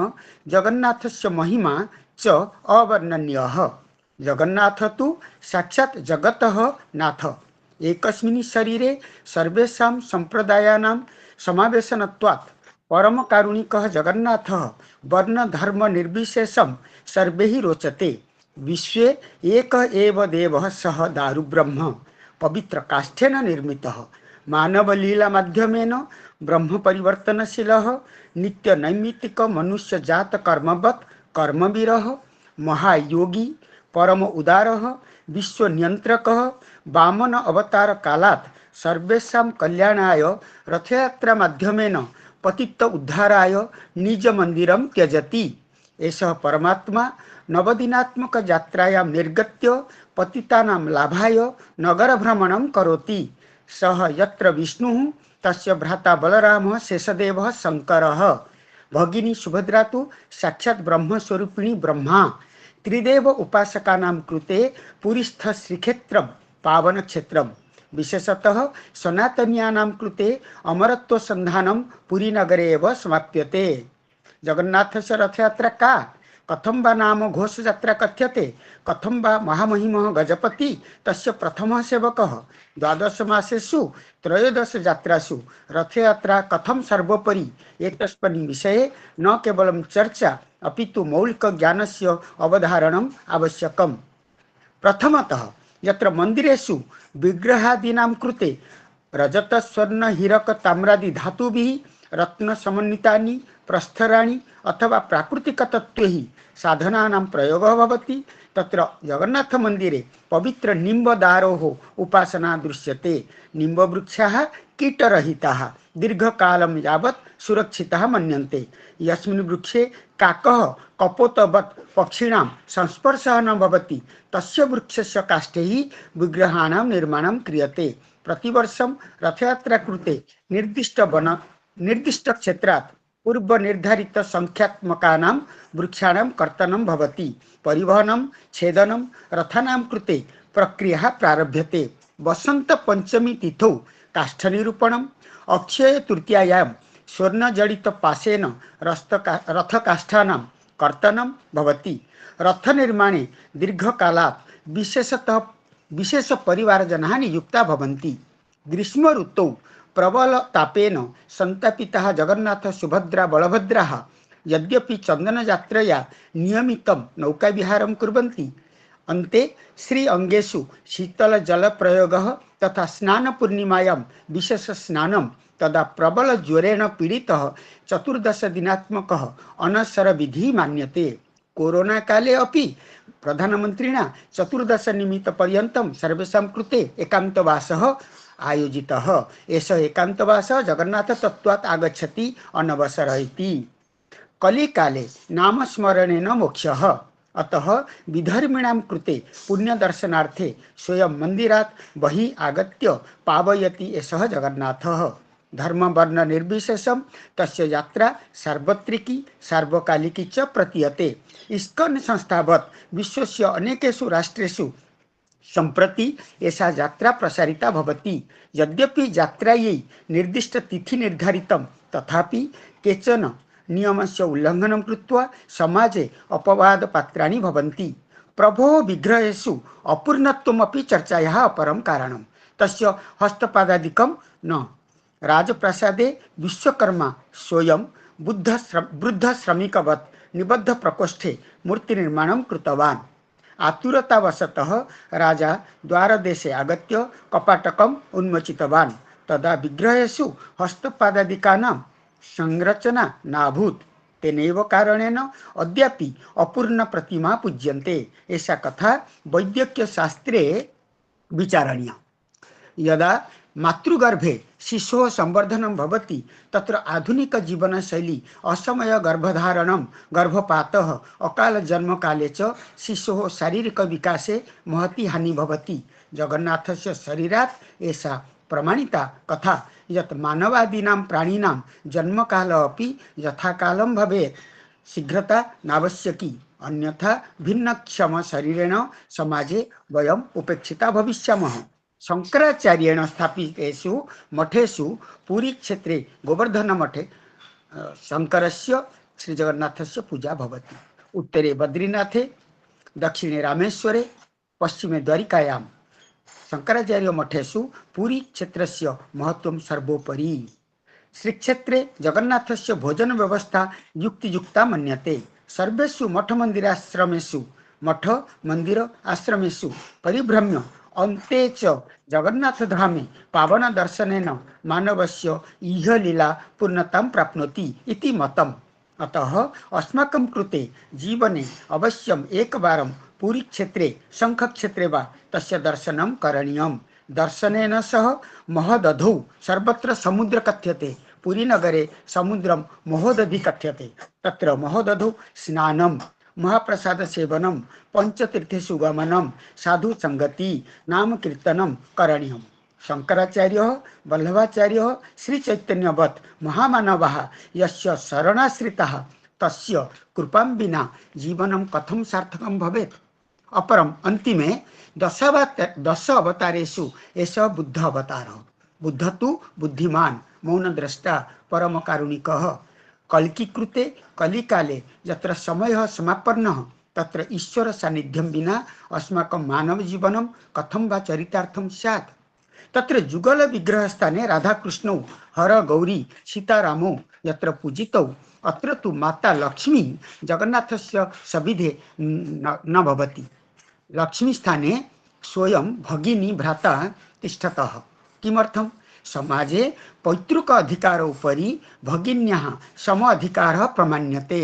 जगन्नाथस्य महिमा च अवर्णनीयः। जगन्नाथ तु साक्षात् जगतः नाथ। एकस्मिन् शरीरे सर्वेषां संप्रदायानां समावेशनत्वात् परम कारुणिकः जगन्नाथः वर्ण धर्म निर्विशेषं सर्वैः रोचते। विश्वे एक एव देवः सः दारुब्रह्म पवित्र काष्ठेन निर्मितः। मानवलीला माध्यमेन ब्रह्म परिवर्तनशीलः नित्य नैमित्तिक मनुष्य जात कर्मवत् कर्मवीरः महायोगी परम उदारः विश्व नियंत्रकः वामन अवतार कालात् सर्वेषां कल्याणाय रथयात्रा माध्यमेन पतित उद्धाराय निज मंदिरं त्यजति। एषः परमात्मा नवदिनात्मक यात्रायां निर्गत्य पतितानां लाभाय नगर भ्रमणं करोति। सः यत्र विष्णुः तस्य भ्राता बलरामः शेषदेवः शंकरः। भगिनी सुभद्रा तु साक्षात् ब्रह्मस्वरूपिणी ब्रह्मा। त्रिदेव उपासकानां कृते पुरीस्थ श्रीक्षेत्रं पावन क्षेत्रं। विशेषतः सनातनीयानां कृते अमरत्व संधानं पुरी नगरे एव समाप्यते। जगन्नाथस्य रथयात्रा का, कथं वा नाम घोषयात्रा कथ्यते, कथं वा महामहिमः गजपति तस्य प्रथमः सेवकः। 12 मासेषु 13 यात्रासु रथयात्रा कथं सर्वोपरि एतस्मिन् विषये न केवलं चर्चा अपितु मौलिक ज्ञानस्य अवधारणम् आवश्यकम्। प्रथमतः यत्र मन्दिरेषु विग्रहादीनां कृते रजत स्वर्ण हीरक ताम्रादि धातुभिः रत्न समन्वितानि प्रस्थराणि अथवा प्राकृतिक तत्त्वैः साधनानां प्रयोगः भवति, तत्र जगन्नाथ मन्दिरे पवित्र निम्बदारोः उपासना दृश्यते। निम्बवृक्षाः कीटरहिताः दीर्घकालं यावत् सुरक्षिताः मन्यन्ते। यस्मिन् वृक्षे काकः कपोतवत् पक्षिणां संस्पर्शः न भवति तस्य वृक्षस्य काष्ठैः विग्रहाणां निर्माणं क्रियते। प्रतिवर्षं रथयात्रा कृते निर्दिष्ट क्षेत्रात् पूर्व निर्धारित संख्यात्मकानां वृक्षाणां कर्तनं भवति। परिवहनं छेदनं रथानां कृते प्रक्रिया प्रारभ्यते। वसंत पंचमी तिथौ काष्ठनिरूपणम्, अक्षय तृतीयायां स्वर्णजडित पाशेन रथकाष्ठानां कर्तनं भवति। रथ निर्माणे दीर्घकालात् विशेष परिवारजनाः नियुक्ता भवन्ति। ग्रीष्म ऋतौ प्रबल तापेन संतापिताः जगन्नाथ सुभद्रा बलभद्राः यद्यपि चन्दनयात्रया नियमितं नौकाविहारं कुर्वन्ति, अन्ते श्री अंगेषु शीतल जल प्रयोगः तथा स्नान पूर्णिमायां विशेष स्नानं तदा प्रबल ज्वरेण पीडितः 14 दिनात्मकः अनशर विधि मान्यते। कोरोना काले अपि प्रधानमन्त्रिणा 14 निमित्तपर्यन्तं सर्वेषां कृते एकान्तवासः आयोजितः। एषः एकान्तवासः जगन्नाथ तत्त्वात् आगच्छति अनवसर इति। कलिकाले नामस्मरणेन मोक्षः। अतः विधर्मिणां कृते पुण्यदर्शनार्थे स्वयं मन्दिरात् बहिः आगत्य पावयति एषः जगन्नाथः। धर्म वर्ण निर्विशेषम तस्य यात्रा सार्वत्रिकी सार्वकालिकी च प्रतीयते। इस्कॉन संस्थावत् विश्वस्य अनेकेषु राष्ट्रेषु सम्प्रति एषा यात्रा प्रसारिता भवति। यद्यपि यात्रायै निर्दिष्ट तिथि निर्धारितं तथापि केचन नियमस्य उल्लङ्घनं कृत्वा समाजे अपवादपात्राणि भवन्ति। प्रभोः विग्रहेषु अपूर्णत्वमपि चर्चायाः अपरं कारणं। तस्य हस्तपादादिकं न। राजप्रासादे विश्वकर्मा स्वयं वृद्ध श्रमिकवत् निबद्ध प्रकोष्ठे मूर्तिनिर्माणं कृतवान्। आतुरतावशतः राजा द्वारदेशे आगत्य कपाटकम् उन्मोचितवान्। तदा विग्रहेषु हस्तपादादिकानां संरचना नाभूत्। तेनैव कारणेन अद्यापि अपूर्ण प्रतिमा पूज्यन्ते। एषा कथा वैद्यकीयशास्त्रे विचारणीया। यदा मातृगर्भे शिशोः संवर्धनं भवति तत्र आधुनिक जीवनशैली असमय गर्भधारणं गर्भपातः अकाल जन्म काले च शिशोः शारीरिक विकासे महती हानि भवति। जगन्नाथस्य शरीरात् एषा प्रमाणिता कथा यत् मानवादीनां प्राणिनां जन्मकाल अपि यथाकालं भवेत्। शीघ्रता नावश्यकी, अन्यथा भिन्नक्षम शरीरेण समाजे वयम् उपेक्षिता भविष्यामः। शंकराचार्येण स्थापितेषु मठेषु पुरी क्षेत्रे गोवर्धन मठे शंकरस्य श्रीजगन्नाथस्य पूजा भवति। उत्तरे बद्रीनाथे, दक्षिणे रामेश्वरे, पश्चिमे द्वारिकायां शंकराचार्य मठेषु पुरी क्षेत्रस्य महत्वं सर्वोपरि। श्रीक्षेत्रे जगन्नाथस्य भोजन व्यवस्था युक्तियुक्ता मन्यते। सर्वेषु मठ मंदिराश्रमेषु मठ मंदिर आश्रमेषु परिभ्रम्य अन्ते च जगन्नाथ धामे पावन दर्शनेन मानवस्य इह लीला पूर्णतां प्राप्नोति इति मतम्। अतः अस्माकं कृते जीवने अवश्यम् एकवारं पुरी क्षेत्रे शंख क्षेत्रे वा तस्य दर्शनं करणीयम्। दर्शनेन सह महदधौ सर्वत्र समुद्र कथ्यते। पुरी नगरे समुद्रं महोदधि कथ्यते। तत्र महोदधौ स्नानं, महाप्रसाद सेवनं, पंचतीर्थेषु गमनं, साधु संगति, नाम कीर्तनं करणीयम्। शंकराचार्यः, वल्लभाचार्यः, श्री चैतन्यवत् महामानवाः यस्य शरणाश्रिताः तस्य कृपां विना जीवनं कथं सार्थकं भवेत्। अपरम् अन्तिमे दश अवतारेषु एषः बुद्ध अवतारः। बुद्ध तु बुद्धिमान्, मौनद्रष्टा, परम कारुणिकः। कल्की कृते कलिकाले यत्र समयः समापन्नः तत्र ईश्वर सान्निध्यं विना अस्माकं मानव जीवनं कथं वा चरितार्थं स्यात्। तत्र जुगल विग्रह स्थाने राधा कृष्णौ, हर गौरी सीतारामौ यत्र पूजितौ अत्र तु माता लक्ष्मी जगन्नाथस्य सविधे न भवति। लक्ष्मी स्थाने स्वयं भगिनी भ्राता तिष्ठतः। किमर्थं? समाजे पैतृक अधिकार उपरि भगिन्याः सम अधिकारः प्रमाण्यते।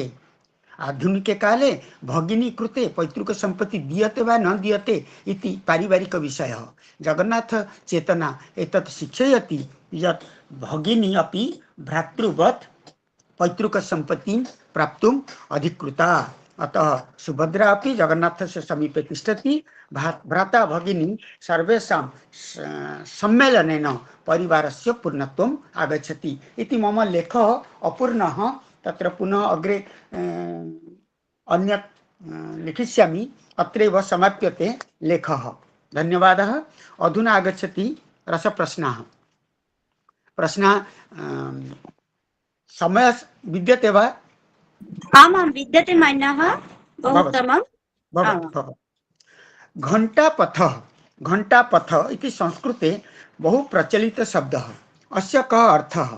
आधुनिके काले भगिनी कृते पैतृक संपत्ति दीयते वा न दीयते इति पारिवारिक विषयः। जगन्नाथ चेतना एतत् शिक्षयति यत् भगिनी अपि भ्रातृवत् पैतृक संपत्तिं प्राप्तुम् अधिकृता। अतः सुभद्रा अपि जगन्नाथस्य समीपे तिष्ठति। भ्राता भगिनी सर्वेषां सम्मेलनेन परिवारस्य पूर्णत्वम् आगच्छति इति मम लेखः अपूर्णः। तत्र पुनः अग्रे अन्यत् लिखिष्यामि। अत्रैव समाप्यते लेखः। धन्यवादः। अधुना आगच्छति रसप्रश्नः। प्रश्नः समय विद्यते वा? आमां विद्यते मान्यः। बहु उत्तमं। घंटापथः, घंटापथ इति संस्कृते बहु प्रचलित शब्दः। अस्य कः अर्थः?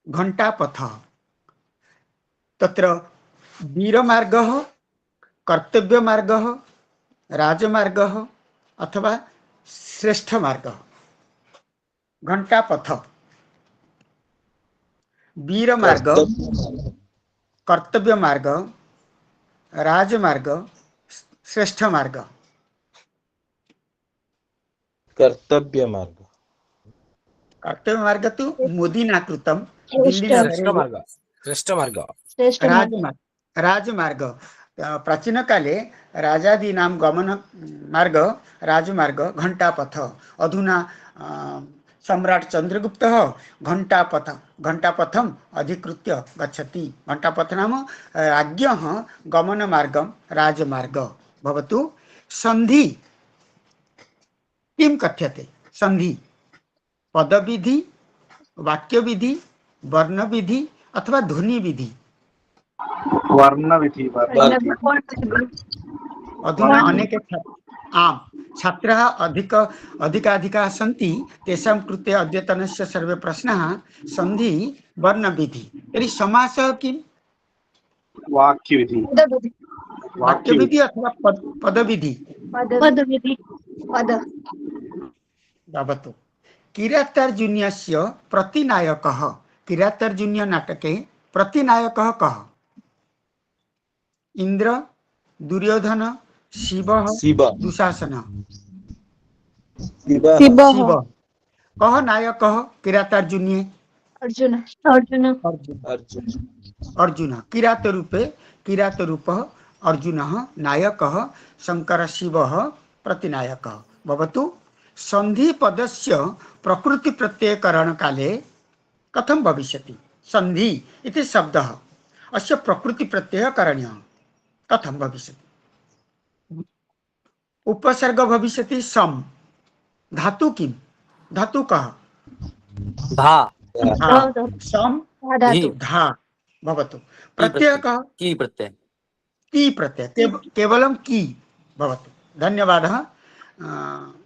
घंटापथः तत्र वीरमार्गः, कर्तव्यमार्गः, राजमार्गः अथवा श्रेष्ठमार्गः। घंटापथ वीरमार्ग, कर्तव्यमार्ग, राजमार्ग, श्रेष्ठमार्ग। कर्तव्यमार्ग। कर्तव्यमार्ग तु मोदिना कृतं। श्रेष्ठमार्ग। राजमार्ग, राजमार्ग प्राचीन काले राजादीनां गमन मार्ग राजमार्ग घंटापथ अधुना सम्राट चंद्रगुप्तः घंटापथम अधिकृत्य गच्छति। घंटापथ नाम राज्ञः गमन मार्गं राजमार्ग भवतु। संधि किं कथ्यते? संधि पदविधि, वाक्यविधि, वर्णविधि अथवा ध्वनिविधि? वर्णविधि अधुना अनेके छात्राः अधिकाधिकाः सन्ति, तेषां कृते अद्यतनस्य सर्वे प्रश्नाः संधि वर्णविधि। तर्हि समासः किं? वाक्यविधि वाक्यविधि अथवा पदविधि? भवतु। किरातार्जुनीयस्य प्रतिनायकः, किरातार्जुनीय नाटके प्रतिनायकः कः? इंद्र, दुर्योधन, शिवः, दुशासनः? शिव। कः नायकः किरातार्जुनीये? अर्जुन। किरातरूपः अर्जुनः नायकः, शंकर शिवः प्रतिनायकः भवतु। संधि पदस्य प्रकृति प्रत्ययकरण काले कथं भविष्यति? संधि इति शब्दः अस्य प्रकृति प्रत्ययः करणीयः, कथं भविष्यति? उपसर्ग भविष्यति सम। धातु किं? धातु कः? धा सम धा भवतु। प्रत्यय कः? की प्रत्यय। की प्रत्यय केवलं की भवतु। धन्यवादः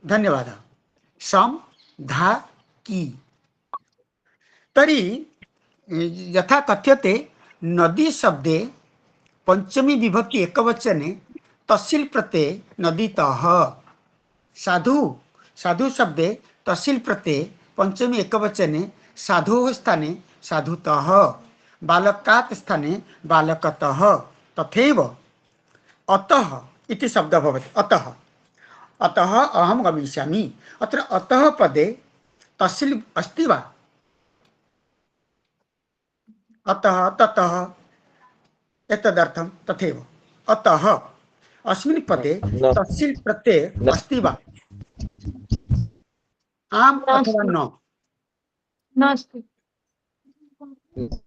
धन्यवादः। सम धा की। तर्हि यथा कथ्यते नदी शब्दे पंचमी विभक्ति एकवचने तहसील प्रत्यय नदीतः। साधु शब्दे तहसील प्रत्यय पंचमी एकवचने साधोः स्थाने साधुतः, बालकात् स्थाने बालकतः। तथैव अतः इति शब्दः भवति। अतः अहं गमिष्यामि। अत्र अतः पदे तहसील अस्ति वा? अतः ततः एतदर्थं तथैव अतः अस्मिन् पदे तहसील प्रत्यय अस्ति वा? आम् अथवा न? नास्ति।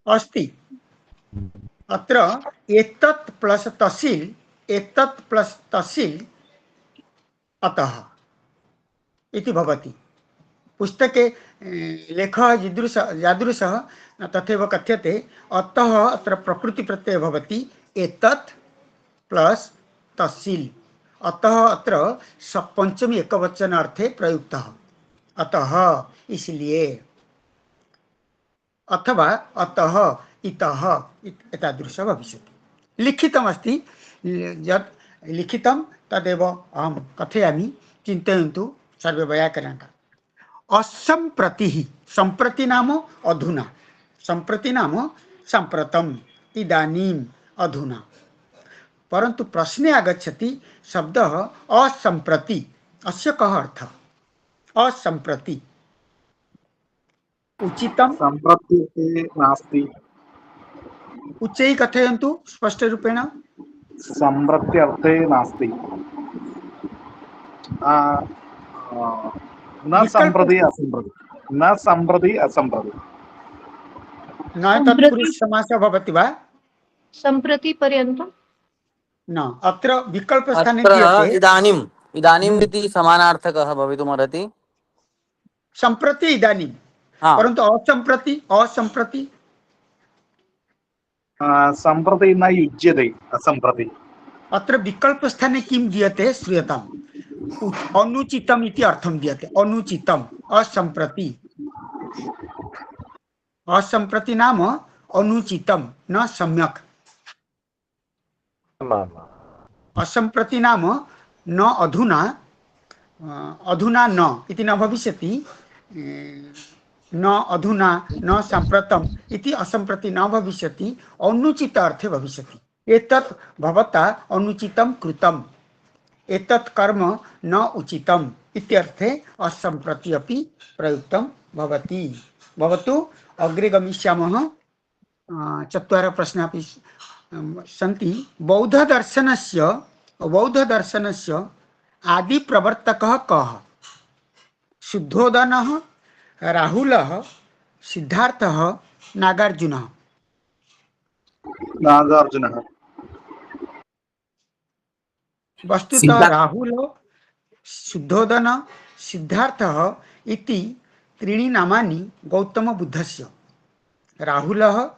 अस्ति। अत्र एतत् प्लस तहसील अतः इति भवति। पुस्तके लेखः यादृशः तथैव कथ्यते। अतः अत्र प्रकृति प्रत्यय भवति एतत् प्लस तहसील। अतः अत्र पंचमी एकवचन अर्थे प्रयुक्तः अतः, इसलिए। अथवा अतः इतः एतादृशः भविष्यति। लिखितमस्ति, यत् लिखितं तदेव अहं कथयामि, चिन्तयन्तु सर्वे वैयाकरणकाः। असम्प्रतिः, सम्प्रति नाम अधुना, सम्प्रति नाम साम्प्रतम्, इदानीम्, अधुना। परन्तु प्रश्ने आगच्छति शब्दः असम्प्रति। अस्य कः अर्थः? असम्प्रति उचितं? सम्प्रति नास्ति। उच्चैः कथयन्तु स्पष्टरूपेण। सम्प्रति अर्थे नास्ति। न सम्प्रति असम्प्रति, न सम्प्रति असम्प्रति। न तत्पुरुष समासः भवति वा? सम्प्रति पर्यन्तं न, अत्र विकल्पस्थाने अत्र दीयते इदानीम् इति समानार्थकः भवितुमर्हति। सम्प्रति इदानीं, परन्तु असम्प्रति सम्प्रति न युज्यते, असम्प्रति। अत्र विकल्पस्थाने किं दीयते श्रूयताम्? अनुचितम् इति अर्थं दीयते। अनुचितम्, असम्प्रति। असम्प्रति नाम अनुचितं, न सम्यक्। असम्प्रति नाम न अधुना, अधुना न इति न भविष्यति। न अधुना न साम्प्रतम् इति असम्प्रति न भविष्यति, अनुचित अर्थे भविष्यति। एतत् भवता अनुचितं कृतम्, एतत् कर्म न उचितम् इत्यर्थे असम्प्रति अपि प्रयुक्तं भवति। भवतु, अग्रे गमिष्यामः। चत्वारः प्रश्नाः अपि सन्ति बौद्धदर्शनस्य आदि प्रवर्तकः कः? शुद्धोदनः, राहुलः, सिद्धार्थः, नागार्जुनः। नागार्जुनः। वस्तुतः राहुल, शुद्धोदन, सिद्धार्थः इति त्रीणि नामानि गौतमबुद्धस्य। राहुलः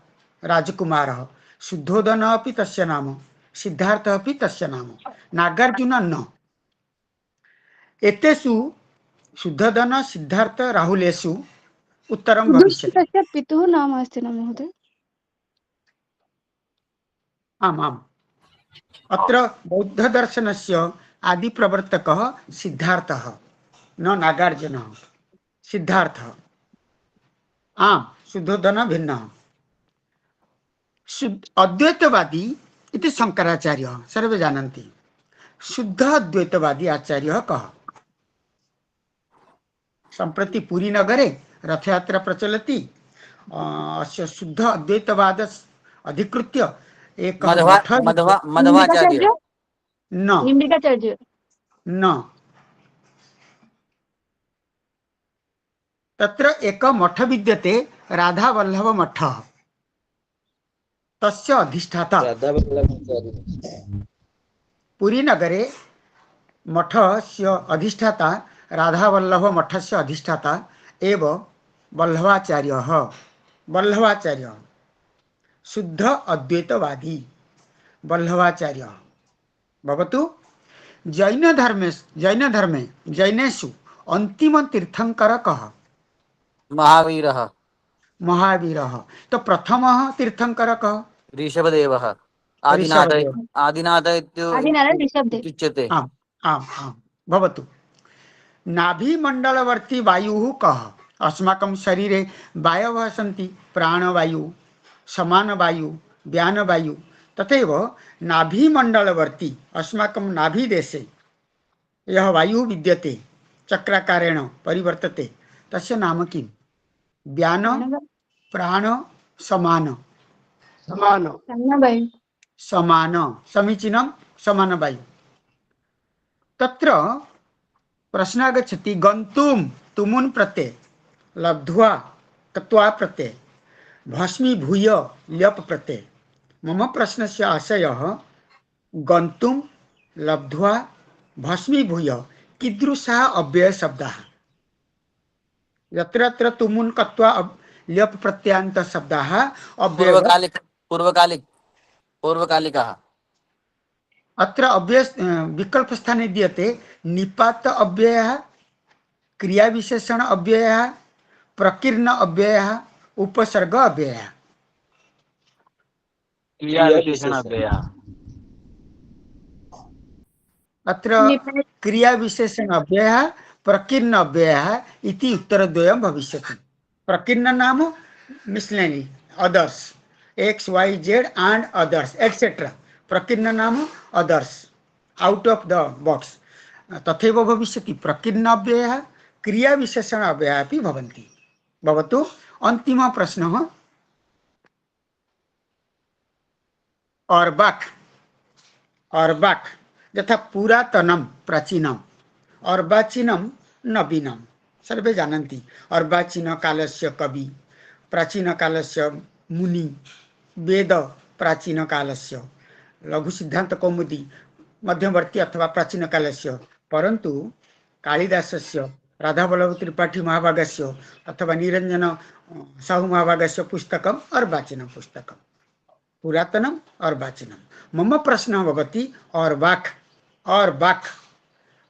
राजकुमारः, शुद्धोदनः अपि तस्य नाम, सिद्धार्थः अपि तस्य नाम, नागार्जुनः न। एतेषु शुद्धोदन, सिद्धार्थ, राहुलेषु उत्तरं भविष्यति। तस्य पितुः नाम अस्ति न महोदय? आम् आम्। अत्र बौद्धदर्शनस्य आदिप्रवर्तकः सिद्धार्थः, न नागार्जुनः। सिद्धार्थः। आम्, शुद्धोदनः भिन्नः। अद्वैतवादी इति शंकराचार्यः, सर्वे जानन्ति। शुद्ध अद्वैतवादी आचार्यः कः? सम्प्रति पुरी नगरे रथयात्रा प्रचलति। अस्य शुद्ध अद्वैतवाद अधिकृत्य एक मध्वाचार्य निम्बिकाचार्य न, तत्र एक मठ विद्यते, राधावल्लभ मठः, तस्य अधिष्ठाता। पुरी नगरे मठस्य अधिष्ठाता, राधावल्लभ मठस्य अधिष्ठाता एव वल्लभाचार्यः। वल्लभाचार्यः शुद्ध अद्वैतवादी वल्लभाचार्यः भवतु। जैनेषु अंतिम तीर्थंकर कः? महावीरः। महावीरः। तो प्रथमः तीर्थंकर कः? ऋषभदेवः। आदिनाथ इत्युच्यते। आम् आम् आम् भवतु। नाभिमण्डलवर्ती वायुः कः? अस्माकं शरीरे वायवः सन्ति, प्राणवायु, समानवायु, व्यानवायु। तथैव नाभिमण्डलवर्ती अस्माकं नाभिदेशे यः वायुः विद्यते, चक्राकारेण परिवर्तते, तस्य नाम किं? व्यान, प्राण, समान। समान, समीचीनं, समानवायु। तत्र प्रश्न आगच्छति, गन्तुं तुमुन् प्रत्यय, लब्ध्वा कत्वा प्रत्यय, भस्मीभूय ल्यप प्रत्यय। मम प्रश्नस्य आशयः गन्तुं, लब्ध्वा, भस्मीभूय कीदृशः अव्ययशब्दः? यत्र यत्र तुमुन् कत्वा ल्यप प्रत्ययान्त शब्दाः पूर्वकालिकः। अत्र अव्यय विकल्प स्थाने दीयते निपात अव्ययः, क्रियाविशेषण अव्ययः, प्रकीर्ण अव्ययः, उपसर्ग अव्ययः। अत्र क्रियाविशेषण अव्ययः, प्रकीर्ण अव्ययः इति उत्तरद्वयं भविष्यति। प्रकीर्ण नाम miscellany, others, X Y Z and others etcetera. प्रकीर्ण नाम others, out of the box. तथैव भविष्यति प्रकीर्ण अव्ययः, क्रियाविशेषण अव्ययः अपि भवन्ति। भवतु। अन्तिमः प्रश्नः, अर्वाक् यथा पुरातनं प्राचीनम्, अर्वाचीनं नवीनं, सर्वे जानन्ति। अर्वाचीन कालस्य कवि, प्राचीन कालस्य मुनि, वेद प्राचीन कालस्य, लघु सिद्धांत कौमुदी मध्यवर्ती अथवा प्राचीन कालस्य। परंतु कालिदासस्य, राधावल्लभ त्रिपाठी महाभागस्य अथवा निरंजन साहू महाभागस्य पुस्तकम् अर्वाचीनं पुस्तकम्। पुरातनम् अर्वाचीनं। मम प्रश्नः भवति अर्वाक्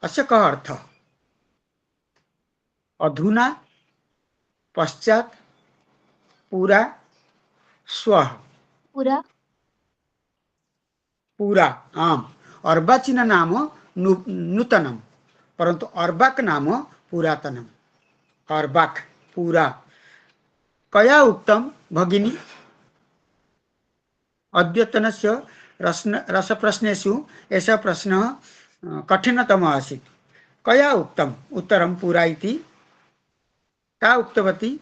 अस्य कः अर्थः? अधुना, पश्चात्, पुरा, स्वः? पुरा। आम्। अर्वाचीन नाम नूतनं, परन्तु अर्वाक् नाम पुरातनम्। अर्वाक् पुरा। कया उक्तं भगिनी? अद्यतनस्य रसप्रश्नेषु एषः प्रश्नः कठिनतमः आसीत्। कया उक्तम्? उत्तरं पुरा इति। का उक्तवती?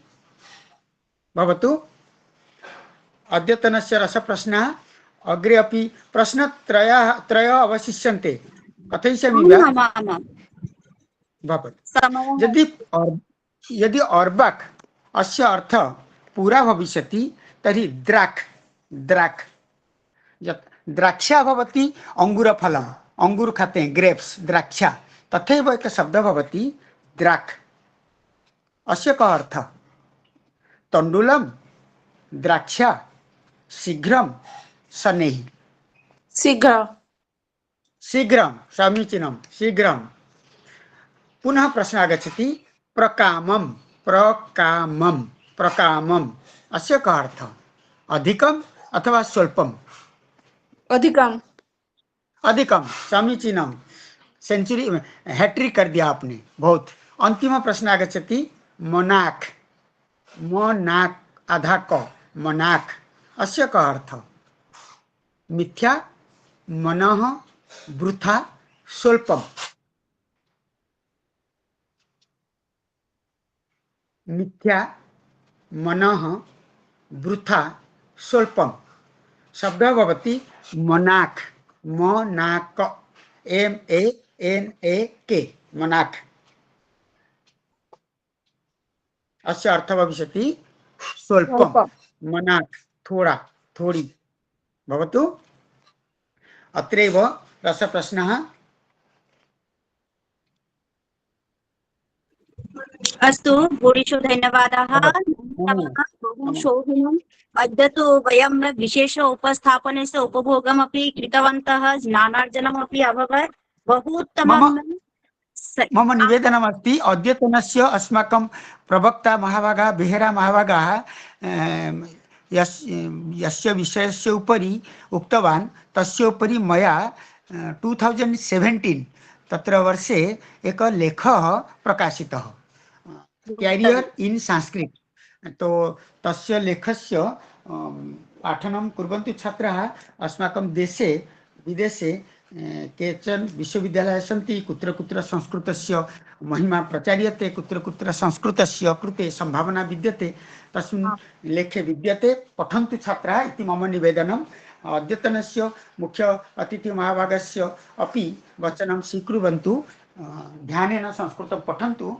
भवतु। अद्यतनस्य रसप्रश्नः अग्रे अपि प्रश्नत्रयः अवशिष्यन्ते कथयिष्यामि वा आमां भवतु यदि अर्बाक् अस्य अर्थः पूरा भविष्यति तर्हि द्राक् द्राक्षा भवति अंगूरफलम् अंगूर खाते हैं ग्रेप्स द्राक्षा तथैव एक शब्द भवति द्राक् अस्य कः अर्थः तण्डुलं द्राक्षा शीघ्रं शनैः शीघ्रं समीचीनं शीघ्रं पुनः प्रश्न आगच्छति प्रकामम् अस्य कः अर्थः अधिकम् अथवा स्वल्पम् अधिकम समीचीनम सेंचुरी हैट्रिक कर दिया आपने बहुत अंतिम प्रश्न आगच्छति मोनाक आधा क मोनाक अस्य कः अर्थः मिथ्या मनः वृथा स्वल्पम मिथ्या मनः वृथा स्वल्पम शब्द भवति मोनाक MANAK मोनाक अस्य अर्थः भविष्यति स्वल्पं मोनाक थोड़ा थोड़ी भवतु अत्रैव रसप्रश्नः अस्तु गुरुषु धन्यवादाः बहु शोभनम् अद्य तु वयं विशेष उपस्थापनस्य उपभोगमपि कृतवन्तः ज्ञानार्जनमपि अभवत् बहु उत्तमं मम निवेदनमस्ति अद्यतनस्य अस्माकं प्रवक्ता महाभागाः बेहेरा महाभागाः यस्य विषयस्य उपरि उक्तवान् तस्य उपरि मया 2017 तत्र वर्षे एक लेखः प्रकाशितः कैरियर इन संस्कृत तो तस्य लेखस्य पाठनं कुर्वन्ति छात्राः अस्माकं देशे विदेशे केचन विश्वविद्यालयाः सन्ति कुत्र कुत्र संस्कृतस्य महिमा प्रचार्यते कुत्र कुत्र संस्कृतस्य कृते संभावना विद्यते तस्मिन् लेखे विद्यते पठन्तु छात्राः इति मम निवेदनम् अद्यतनस्य मुख्य अतिथि महाभागस्य अपि वचनं स्वीकुर्वन्तु ध्यानेन संस्कृतं पठन्तु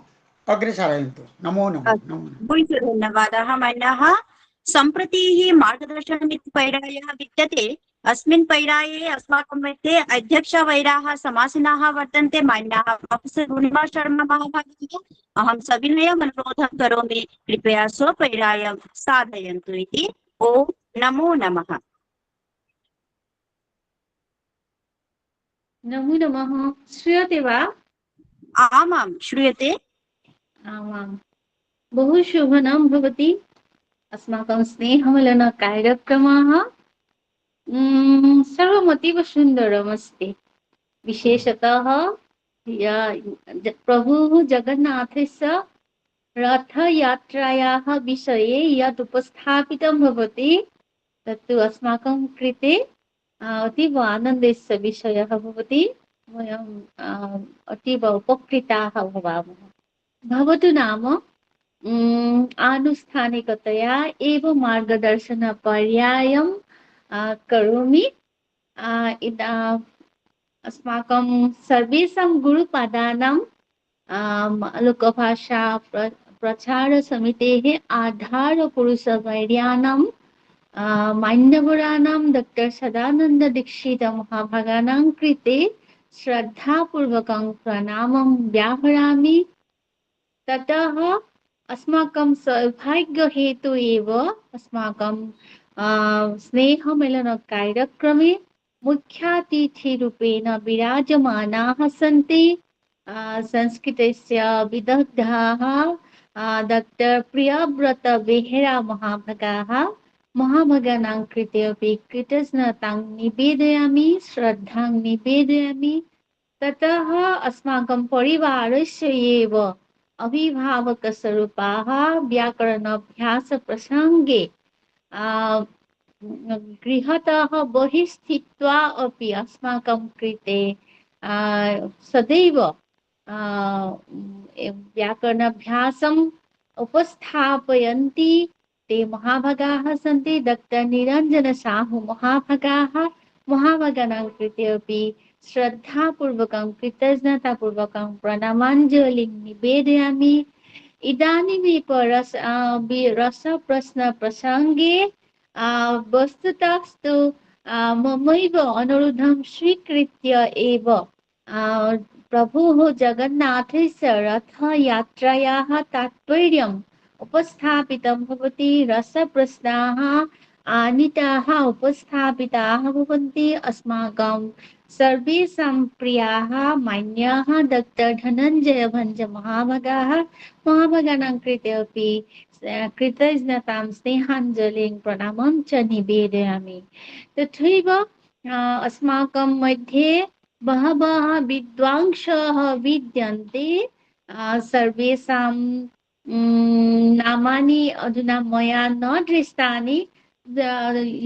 अग्रे सारयन्तु नमो नमः धन्यवादाः मान्याः सम्प्रति मार्गदर्शनमितिपैरायः विद्यते अस्मिन् पैराये अस्माकं मध्ये अध्यक्षवैराः समासीनाः वर्तन्ते मान्याः प्रोफेसर् पूर्णिमा शर्मा महाभागः अहं सविनयम् अनुरोधं करोमि कृपया स्वपैरायं साधयन्तु इति ओम नमो नमः नमो नमः श्रूयते वा आमां श्रूयते आमां बहु शोभनं भवति अस्माकं स्नेहमिलन कार्यक्रमः सर्वमतीव सुन्दरमस्ति विशेषतः प्रभुः जगन्नाथस्य रथयात्रायाः विषये यत् उपस्थापितं भवति तत्तु अस्माकं कृते अतीव आनन्दस्य विषयः भवति वयं अतीव उपकृताः भवामः भवतु नाम आनुष्ठानिकतया एव मार्गदर्शनपर्यायं करोमि अस्माकं सर्वेषां गुरुपादानां लोकभाषा प्रचारसमितेः आधारपुरुषवर्याणां मान्यवराणां डॉक्टर सदानंद दीक्षित महाभागानां कृते श्रद्धापूर्वकं प्रणामं व्याहरामि ततः अस्माकं सौभाग्यहेतु एव अस्माकं स्नेहमेलन कार्यक्रमे मुख्यातिथिरूपेण विराजमानाः सन्ति संस्कृतस्य विदग्धाः डॉक्टर प्रियव्रत बेहेरा महाभागानां कृते अपि कृतज्ञतां निवेदयामि श्रद्धां निवेदयामि ततः अस्माकं परिवारस्य एव अभिभावकस्वरूपाः व्याकरणाभ्यासप्रसङ्गे गृहतः बहिः स्थित्वा अपि अस्माकं कृते सदैव व्याकरणाभ्यासम् उपस्थापयन्ति ते महाभागाः सन्ति। डॉक्टर निरञ्जन साहु महाभागाः महाभागानां कृते अपि श्रद्धापूर्वकं कृतज्ञतापूर्वकं प्रणामाञ्जलिं निवेदयामि। इदानीमेव रसप्रश्न प्रसङ्गे वस्तुतस्तु ममैव अनुरोधं स्वीकृत्य एव प्रभुः जगन्नाथस्य रथयात्रायाः तात्पर्यम् उपस्थापितं भवति। रसप्रश्नाः आनीताः उपस्थापिताः भवन्ति। अस्माकं सर्वेषां प्रियाः मान्याः डॉक्टर धनञ्जय भञ्ज महाभागानां कृते अपि कृतज्ञतां स्नेहाञ्जलिं प्रणामं च निवेदयामि। तथैव अस्माकं मध्ये बहवः विद्वांसः विद्यन्ते। सर्वेषां नामानि अधुना मया न दृष्टानि।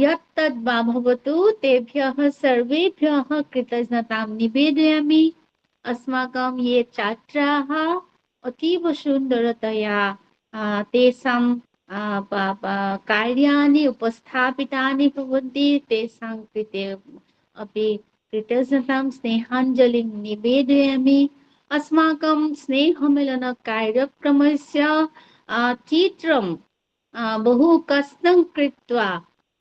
यत् तद् वा भवतु तेभ्यः सर्वेभ्यः कृतज्ञतां निवेदयामि। अस्माकं ये छात्राः अतीव सुन्दरतया तेषां कार्याणि उपस्थापितानि भवन्ति। तेषां कृते अपि कृतज्ञतां स्नेहाञ्जलिं निवेदयामि। अस्माकं स्नेहमेलन कार्यक्रमस्य चित्रं बहु कष्टं कृत्वा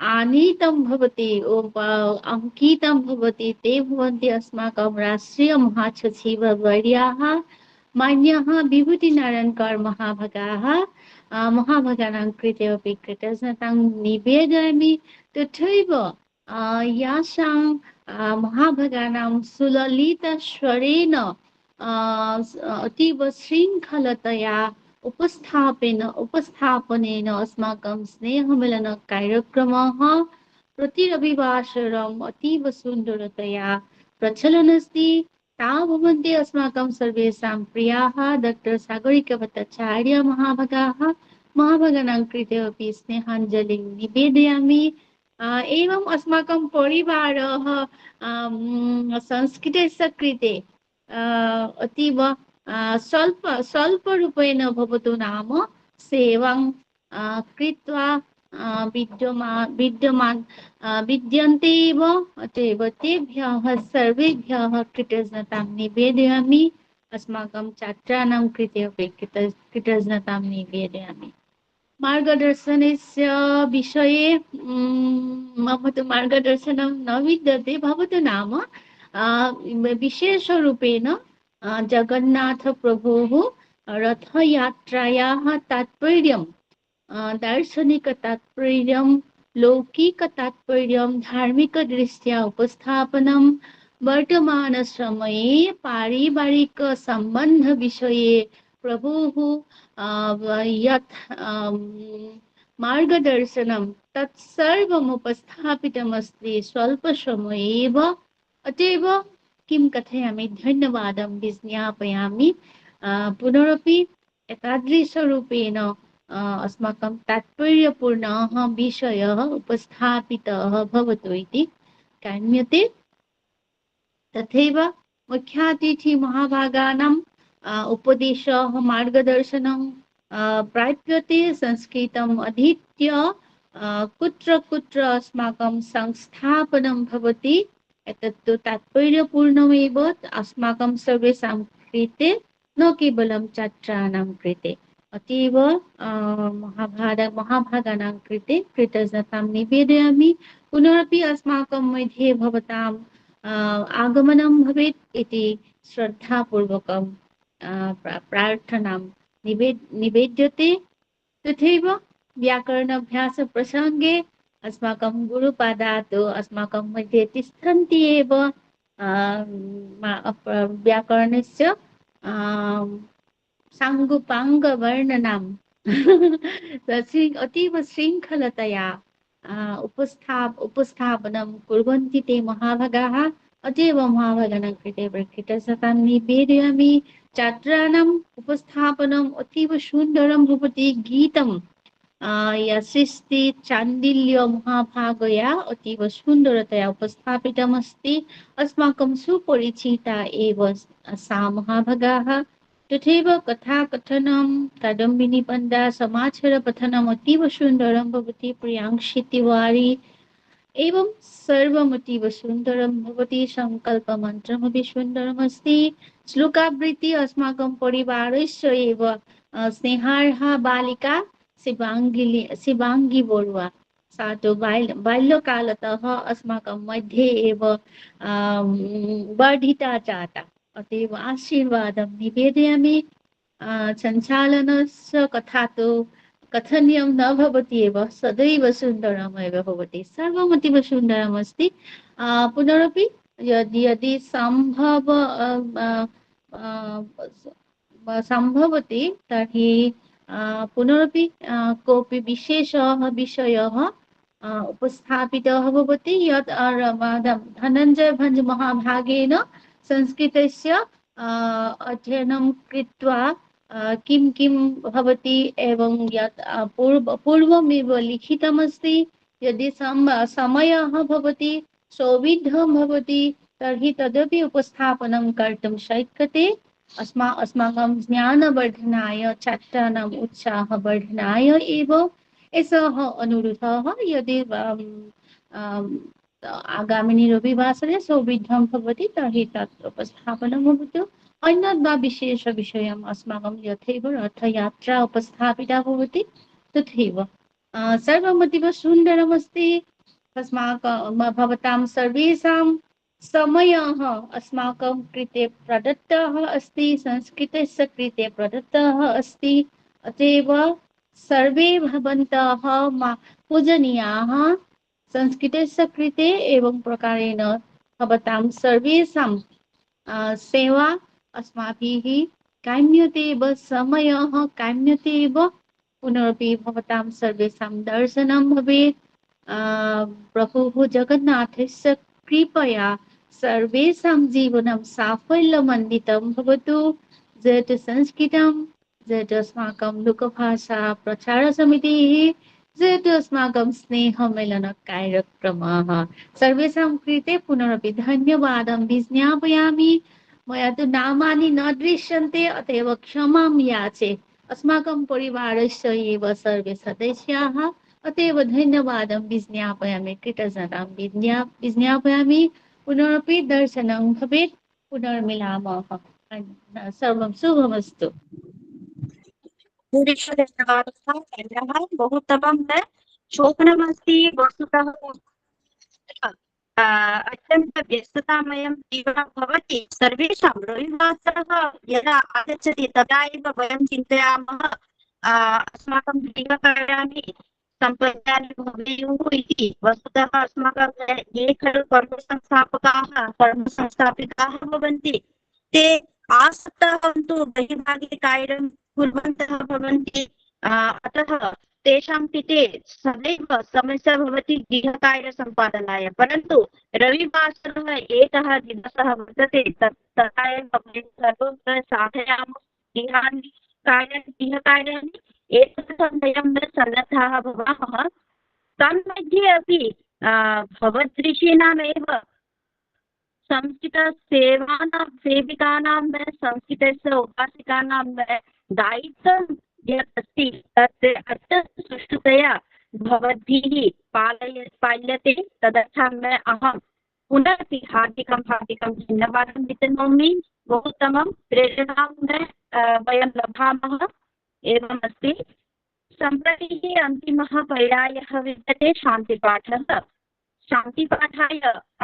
आनीतं भवति, अंकितं भवति। ते भवन्ति अस्माकं राष्ट्रीय महासचिववर्याः मान्यः विभूतिनारायणकर महाभागाः। महाभागानां कृते अपि कृतज्ञतां निवेदयामि। तथैव यासां महाभागानां सुललितस्वरेण अतीव शृङ्खलतया उपस्थापनेन अस्माकं स्नेहमेलन कार्यक्रमः प्रति रविवासरम् अतीव सुन्दरतया प्रचलन्नस्ति। ता भवन्ति अस्माकं सर्वेषां प्रियाः डॉक्टर सागरिका भट्टाचार्य महाभागाः। महाभागानां कृते अपि स्नेहाञ्जलिं निवेदयामि। एवम् अस्माकं परिवारः संस्कृतस्य कृते अतीव स्वल्परूपेण भवतु नाम सेवां कृत्वा विद्यन्ते एव। अत एव तेभ्यः सर्वेभ्यः कृतज्ञतां निवेदयामि। अस्माकं छात्राणां कृते अपि कृतज्ञतां निवेदयामि। मार्गदर्शनस्य विषये मम तु मार्गदर्शनं न विद्यते। भवतु नाम विशेषरूपेण जगन्नाथ प्रभोः रथयात्रायाः तात्पर्यं दार्शनिकतात्पर्यं लौकिकतात्पर्यं धार्मिकदृष्ट्या उपस्थापनं वर्तमानसमये पारिवारिकसम्बन्धविषये प्रभोः यत् मार्गदर्शनं तत्सर्वम् उपस्थापितमस्ति स्वल्पसमये एव। अत एव किं कथयामि, धन्यवादं विज्ञापयामि। पुनरपि एतादृशरूपेण अस्माकं तात्पर्यपूर्णः विषयः उपस्थापितः भवतु इति काम्यते। तथैव मुख्यातिथि महाभागानां उपदेशः मार्गदर्शनं प्राप्यते। संस्कृतम् अधीत्य कुत्र कुत्र अस्माकं संस्थापनं भवति एतत्तु तात्पर्यपूर्णमेव अस्माकं सर्वेषां कृते, न केवलं छात्राणां कृते। अतीव महाभागानां कृते कृतज्ञतां निवेदयामि। पुनरपि अस्माकं मध्ये भवताम् आगमनं भवेत् इति श्रद्धापूर्वकं प्रार्थनां निवेद्यते। तथैव व्याकरणाभ्यास प्रसङ्गे अस्माकं गुरुपादात् अस्माकं मध्ये तिष्ठन्ति एव व्याकरणस्य साङ्गोपाङ्गवर्णनम् अतीव शृङ्खलतया उपस्थापनं कुर्वन्ति ते महाभागाः। अतएव महाभागानां कृते कृतज्ञतां निवेदयामि। छात्राणाम् उपस्थापनम् अतीव सुन्दरं भवति। गीतं यशिस्ति चाण्डिल्य महाभागया अतीव सुन्दरतया उपस्थापितमस्ति। अस्माकं सुपरिचिता एव सा महाभागाः। तथैव कथाकथनं कादम्बिनीपन्दा समाचारपठनम् अतीव सुन्दरं भवति प्रियांक्षितिवारी एवं सर्वमतीव सुन्दरं भवति सङ्कल्पमन्त्रमपि सुन्दरमस्ति श्लोकावृत्ति अस्माकं परिवारस्य एव स्नेहार्हा बालिका शिवाङ्गी बरुवा सा तु बाल्यकालतः अस्माकं मध्ये एव वर्धिता जाता अतएव आशीर्वादं निवेदयामि सञ्चालनस्य कथा तु कथनीयं न भवति एव सदैव सुन्दरमेव भवति सर्वमतीव सुन्दरमस्ति पुनरपि यदि सम्भवति तर्हि पुनरपि कोऽपि विशेषः विषयः उपस्थापितः भवति यत् धनञ्जय भञ्ज महाभागेन संस्कृतस्य अध्ययनं कृत्वा किं किं भवति एवं यत् पूर्वमेव लिखितमस्ति यदि समयः भवति सौविध्यं भवति तर्हि तदपि उपस्थापनं कर्तुं शक्यते अस्माकं ज्ञानवर्धनाय छात्राणाम् उत्साहवर्धनाय एव एषः अनुरोधः यदि आगामिनि रविवासरे सौविध्यं भवति तर्हि तत् उपस्थापनं भवतु अन्यत् वा विशेषविषयम् अस्माकं यथैव रथयात्रा उपस्थापिता भवति तथैव सर्वमतीव सुन्दरमस्ति अस्माकं भवतां सर्वेषां समयः अस्माकं कृते प्रदत्तः अस्ति संस्कृतस्य कृते प्रदत्तः अस्ति अतएव सर्वे भवन्तः पूजनीयाः संस्कृतस्य कृते एवं प्रकारेण भवतां सर्वेषां सेवा अस्माभिः काम्यते एव समयः काम्यते एव पुनरपि भवतां सर्वेषां दर्शनं भवेत् प्रभुः जगन्नाथस्य कृपया सर्वेषां जीवनं साफल्यमण्डितं भवतु जयतु संस्कृतं जयतु अस्माकं लोकभाषा प्रचारसमितिः जयतु अस्माकं स्नेहमेलनकार्यक्रमः सर्वेषां कृते पुनरपि धन्यवादं विज्ञापयामि मया तु नामानि न दृश्यन्ते अतएव क्षमां याचे अस्माकं परिवारस्य एव सर्वे सदस्याः अतएव धन्यवादं विज्ञापयामि कृतज्ञतां विज्ञापयामि पुनरपि दर्शनं भवेत् पुनर्मिलामः सर्वं शुभमस्तु बहु उत्तमं शोभनमस्ति वस्तुतः अत्यन्त व्यस्ततामयं जीवनं भवति सर्वेषां रविवासरः यदा आगच्छति तदा एव वयं चिन्तयामः अस्माकं गृहकार्याणि सम्पद्यानि भवेयुः इति वस्तुतः अस्माकं ये खलु कर्मसंस्थापिकाः भवन्ति ते आसक्ताः तु बहिर्भागे कार्यं कुर्वन्तः भवन्ति अतः तेषां कृते सदैव समस्या भवति गृहकार्यसम्पादनाय परन्तु रविवासरः एकः दिवसः वर्तते तथा एव वयं सर्वत्र साधयामः गृहकार्याणि एतदर्थं वयं न सन्नद्धाः भवामः तन्मध्ये अपि भवदृशीनामेव संस्कृतसेवानां सेविकानां संस्कृतस्य उपासिकानां दायित्वं यत् अस्ति तत् अत्यन्त सुष्ठुतया भवद्भिः पाल्यते तदर्थम् अहं पुनरपि हार्दिकं धन्यवादं वितनोमि बहु उत्तमं प्रेरणां वयं लभामः एवमस्ति सम्प्रति अन्तिमः पर्यायः विद्यते शान्तिपाठः शान्तिपाठाय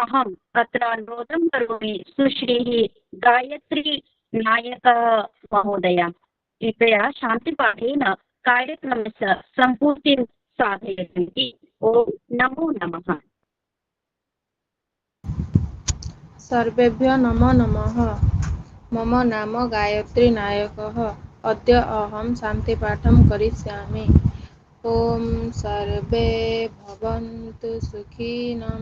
अहम् अत्र अनुरोधं करोमि सुश्रीः गायत्री नायक महोदया कृपया शान्तिपाठेन कार्यक्रमस्य सम्पूर्तिं साधयन्ति ओम नमो नमः। सर्वेभ्यः नमो नमः। मम नाम गायत्री नायकः। अद्य अहं शान्तिपाठं करिष्यामि। ॐ सर्वे भवन्तु सुखिनः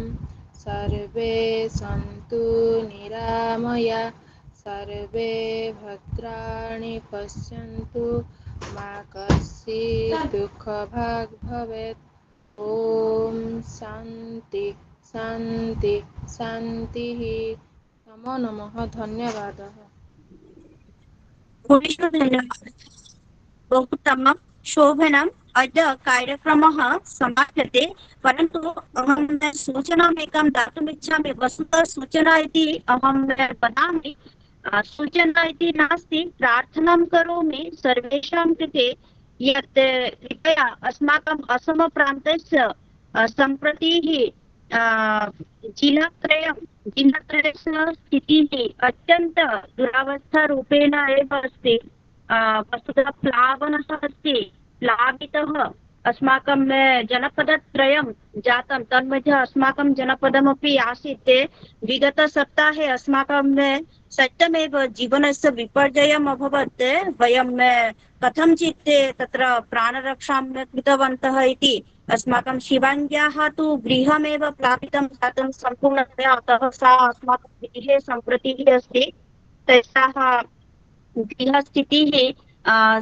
सर्वे सन्तु निरामया सर्वे भद्राणि पश्यन्तु मा कश्चित् दुःखभाग् भवेत्। ॐ शान्ति शान्ति शान्तिः। नमो नमः। धन्यवादः। पुरुषो धन्यवादः। बहु उत्तमं शोभनम्। अद्य कार्यक्रमः समाप्यते, परन्तु अहं सूचनाम् एकं दातुम् इच्छामि। वस्तुतः सूचना इति अहं वदामि, सूचना इति नास्ति, प्रार्थनां करोमि सर्वेषां कृते यत् कृपया अस्माकम् असमप्रान्तस्य सम्प्रतिः जिलात्रयस्य स्थितिः अत्यन्त दुरावस्थारूपेण एव अस्ति। वस्तुतः प्लावनः अस्ति, प्लावितः अस्माकं जनपदत्रयं जातं, तन्मध्ये अस्माकं जनपदमपि आसीत्। ते विगतसप्ताहे अस्माकं सत्यमेव जीवनस्य विपर्ययम् अभवत्। वयं कथञ्चित् तत्र प्राणरक्षां कृतवन्तः इति। अस्माकं शिवाङ्ग्याः तु गृहमेव प्लावितं जातं सम्पूर्णतया, अतः सा अस्माकं गृहे सम्प्रति अस्ति। तस्याः गृहस्थितिः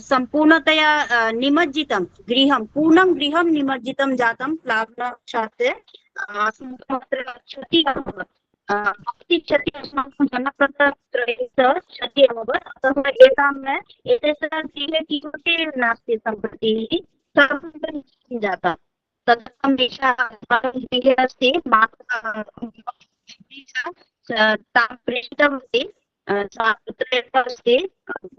सम्पूर्णतया निमज्जितं गृहं, पूर्णं गृहं निमज्जितं जातं प्लावनात्। अस्माकम् अत्र क्षतिः अभवत्, महती क्षतिः अस्माकं जनपदत्रयस्य क्षतिः अभवत्। अतः एतेषां गृहे किमपि नास्ति सम्प्रति, सर्वं जातं। तदर्थम् एषा अस्माकं गृहे अस्ति, माता तां प्रेषितवती, सा कुत्र एव अस्ति,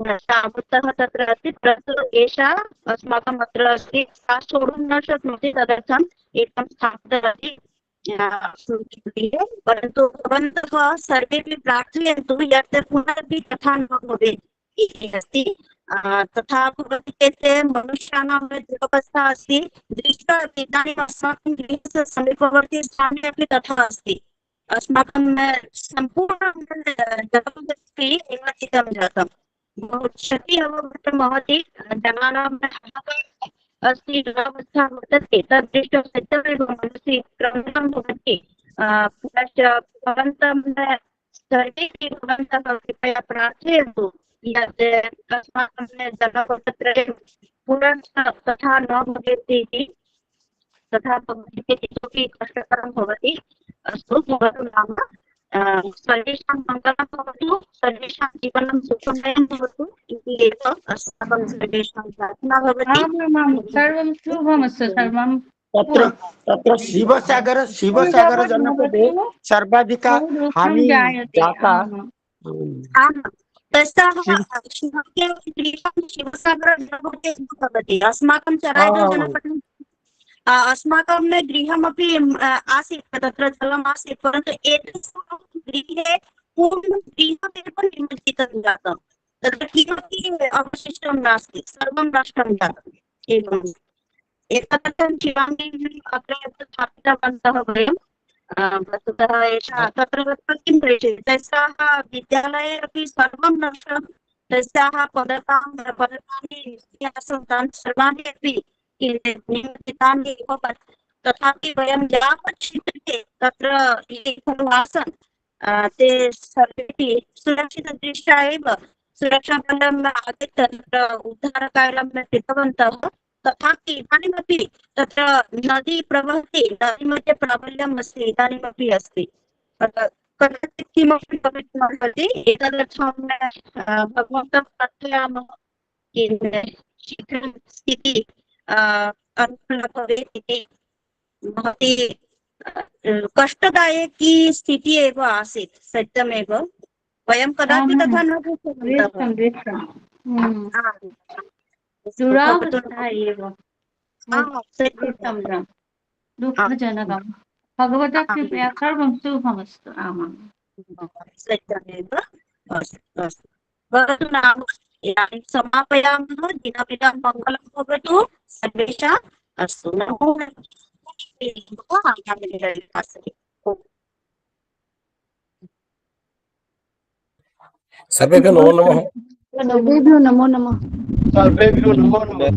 सा अभूतः तत्र अस्ति, परन्तु एषा अस्माकम् अत्र अस्ति, सा सोढुं न शक्नोति, तदर्थम् एकं स्थापितवती गृहे। परन्तु भवन्तः सर्वेपि प्रार्थयन्तु यत् पुनरपि तथा न भवेत् इति अस्ति। तथा भवति चेत् मनुष्याणां दुरवस्था अस्ति। दृष्ट्वा इदानीम् अस्माकं गृहस्य समीपवर्ती स्थाने अपि तथा अस्ति। अस्माकं सम्पूर्णं जगदस्ति निमज्जितं जातं। बहु क्षतिः अभवत्, महती जनानां अस्ति, दुरवस्था वर्तते। तद् दृष्ट्वा सत्यमेव मनसि क्रन्दनं भवति। पुनश्च भवन्तं सर्वेपि भवन्तः कृपया प्रार्थयन्तु यत् अस्माकं जनपदत्रये पुनः तथा न भवेत् इति। तथा भवति चेत् इतोपि कष्टकरं भवति। अस्तु, भवतु नाम सर्वेषां मङ्गलं भवतु, सर्वेषां जीवनं सुखमयं भवतु इति एव अस्माकं सर्वेषां प्रार्थना भवति। सर्वं शुभमस्तु, सर्वं तत्र तत्र शिवसागर जनपदे सर्वाधिका हानि जाता। आम्, तस्याः शिवसागर जनपदे भवति। अस्माकं चराइदल जनपदे अस्माकं गृहमपि आसीत्, तत्र जलम् आसीत्, परन्तु एतस्याः गृहे पूर्णं गृहमेव निमज्जितं जातं। तत्र किमपि अवशिष्टं नास्ति, सर्वं नष्टं जातम्। एवम् एतदर्थं शिवाङ्गीः अत्र स्थापितवन्तः वयं। वस्तुतः एषा तत्र गत्वा किं प्रेषयति, तस्याः विद्यालये अपि सर्वं नष्टं। तस्याः पदकानि आसन्, तानि सर्वाणि अपि निमज्जितानि अभवत्। तथापि वयं यावत् शक्यते तत्र ये खलु आसन् ते सर्वेपि सुरक्षितदृष्ट्या एव सुरक्षाबलम् आगत्य तत्र उद्धारकार्यं कृतवन्तः। तथापि इदानीमपि तत्र नदी प्रवहति, नदीमध्ये प्राबल्यम् अस्ति, इदानीमपि अस्ति। कदाचित् किमपि भवितुम् अर्हति। एतदर्थं भगवन्तं प्रार्थयामः शीघ्रं स्थितिः अनुकूलं भवेत् इति। महती कष्टदायकी स्थितिः एव आसीत्, सत्यमेव। वयं कदापि तथा न दुःखजनकं। भगवतः कृपया सर्वं शुभमस्तु। आमां सत्यमेव। अस्तु अस्तु, भवतु नाम इदानीं समापयामः। दिनमिदं मङ्गलं भवतु सर्वेषाम्। अस्तु, नमो सर्वेभ्यो नमो नमः। सर्वेभ्यो नमो नमः। सर्वेभ्यो नमो नमः।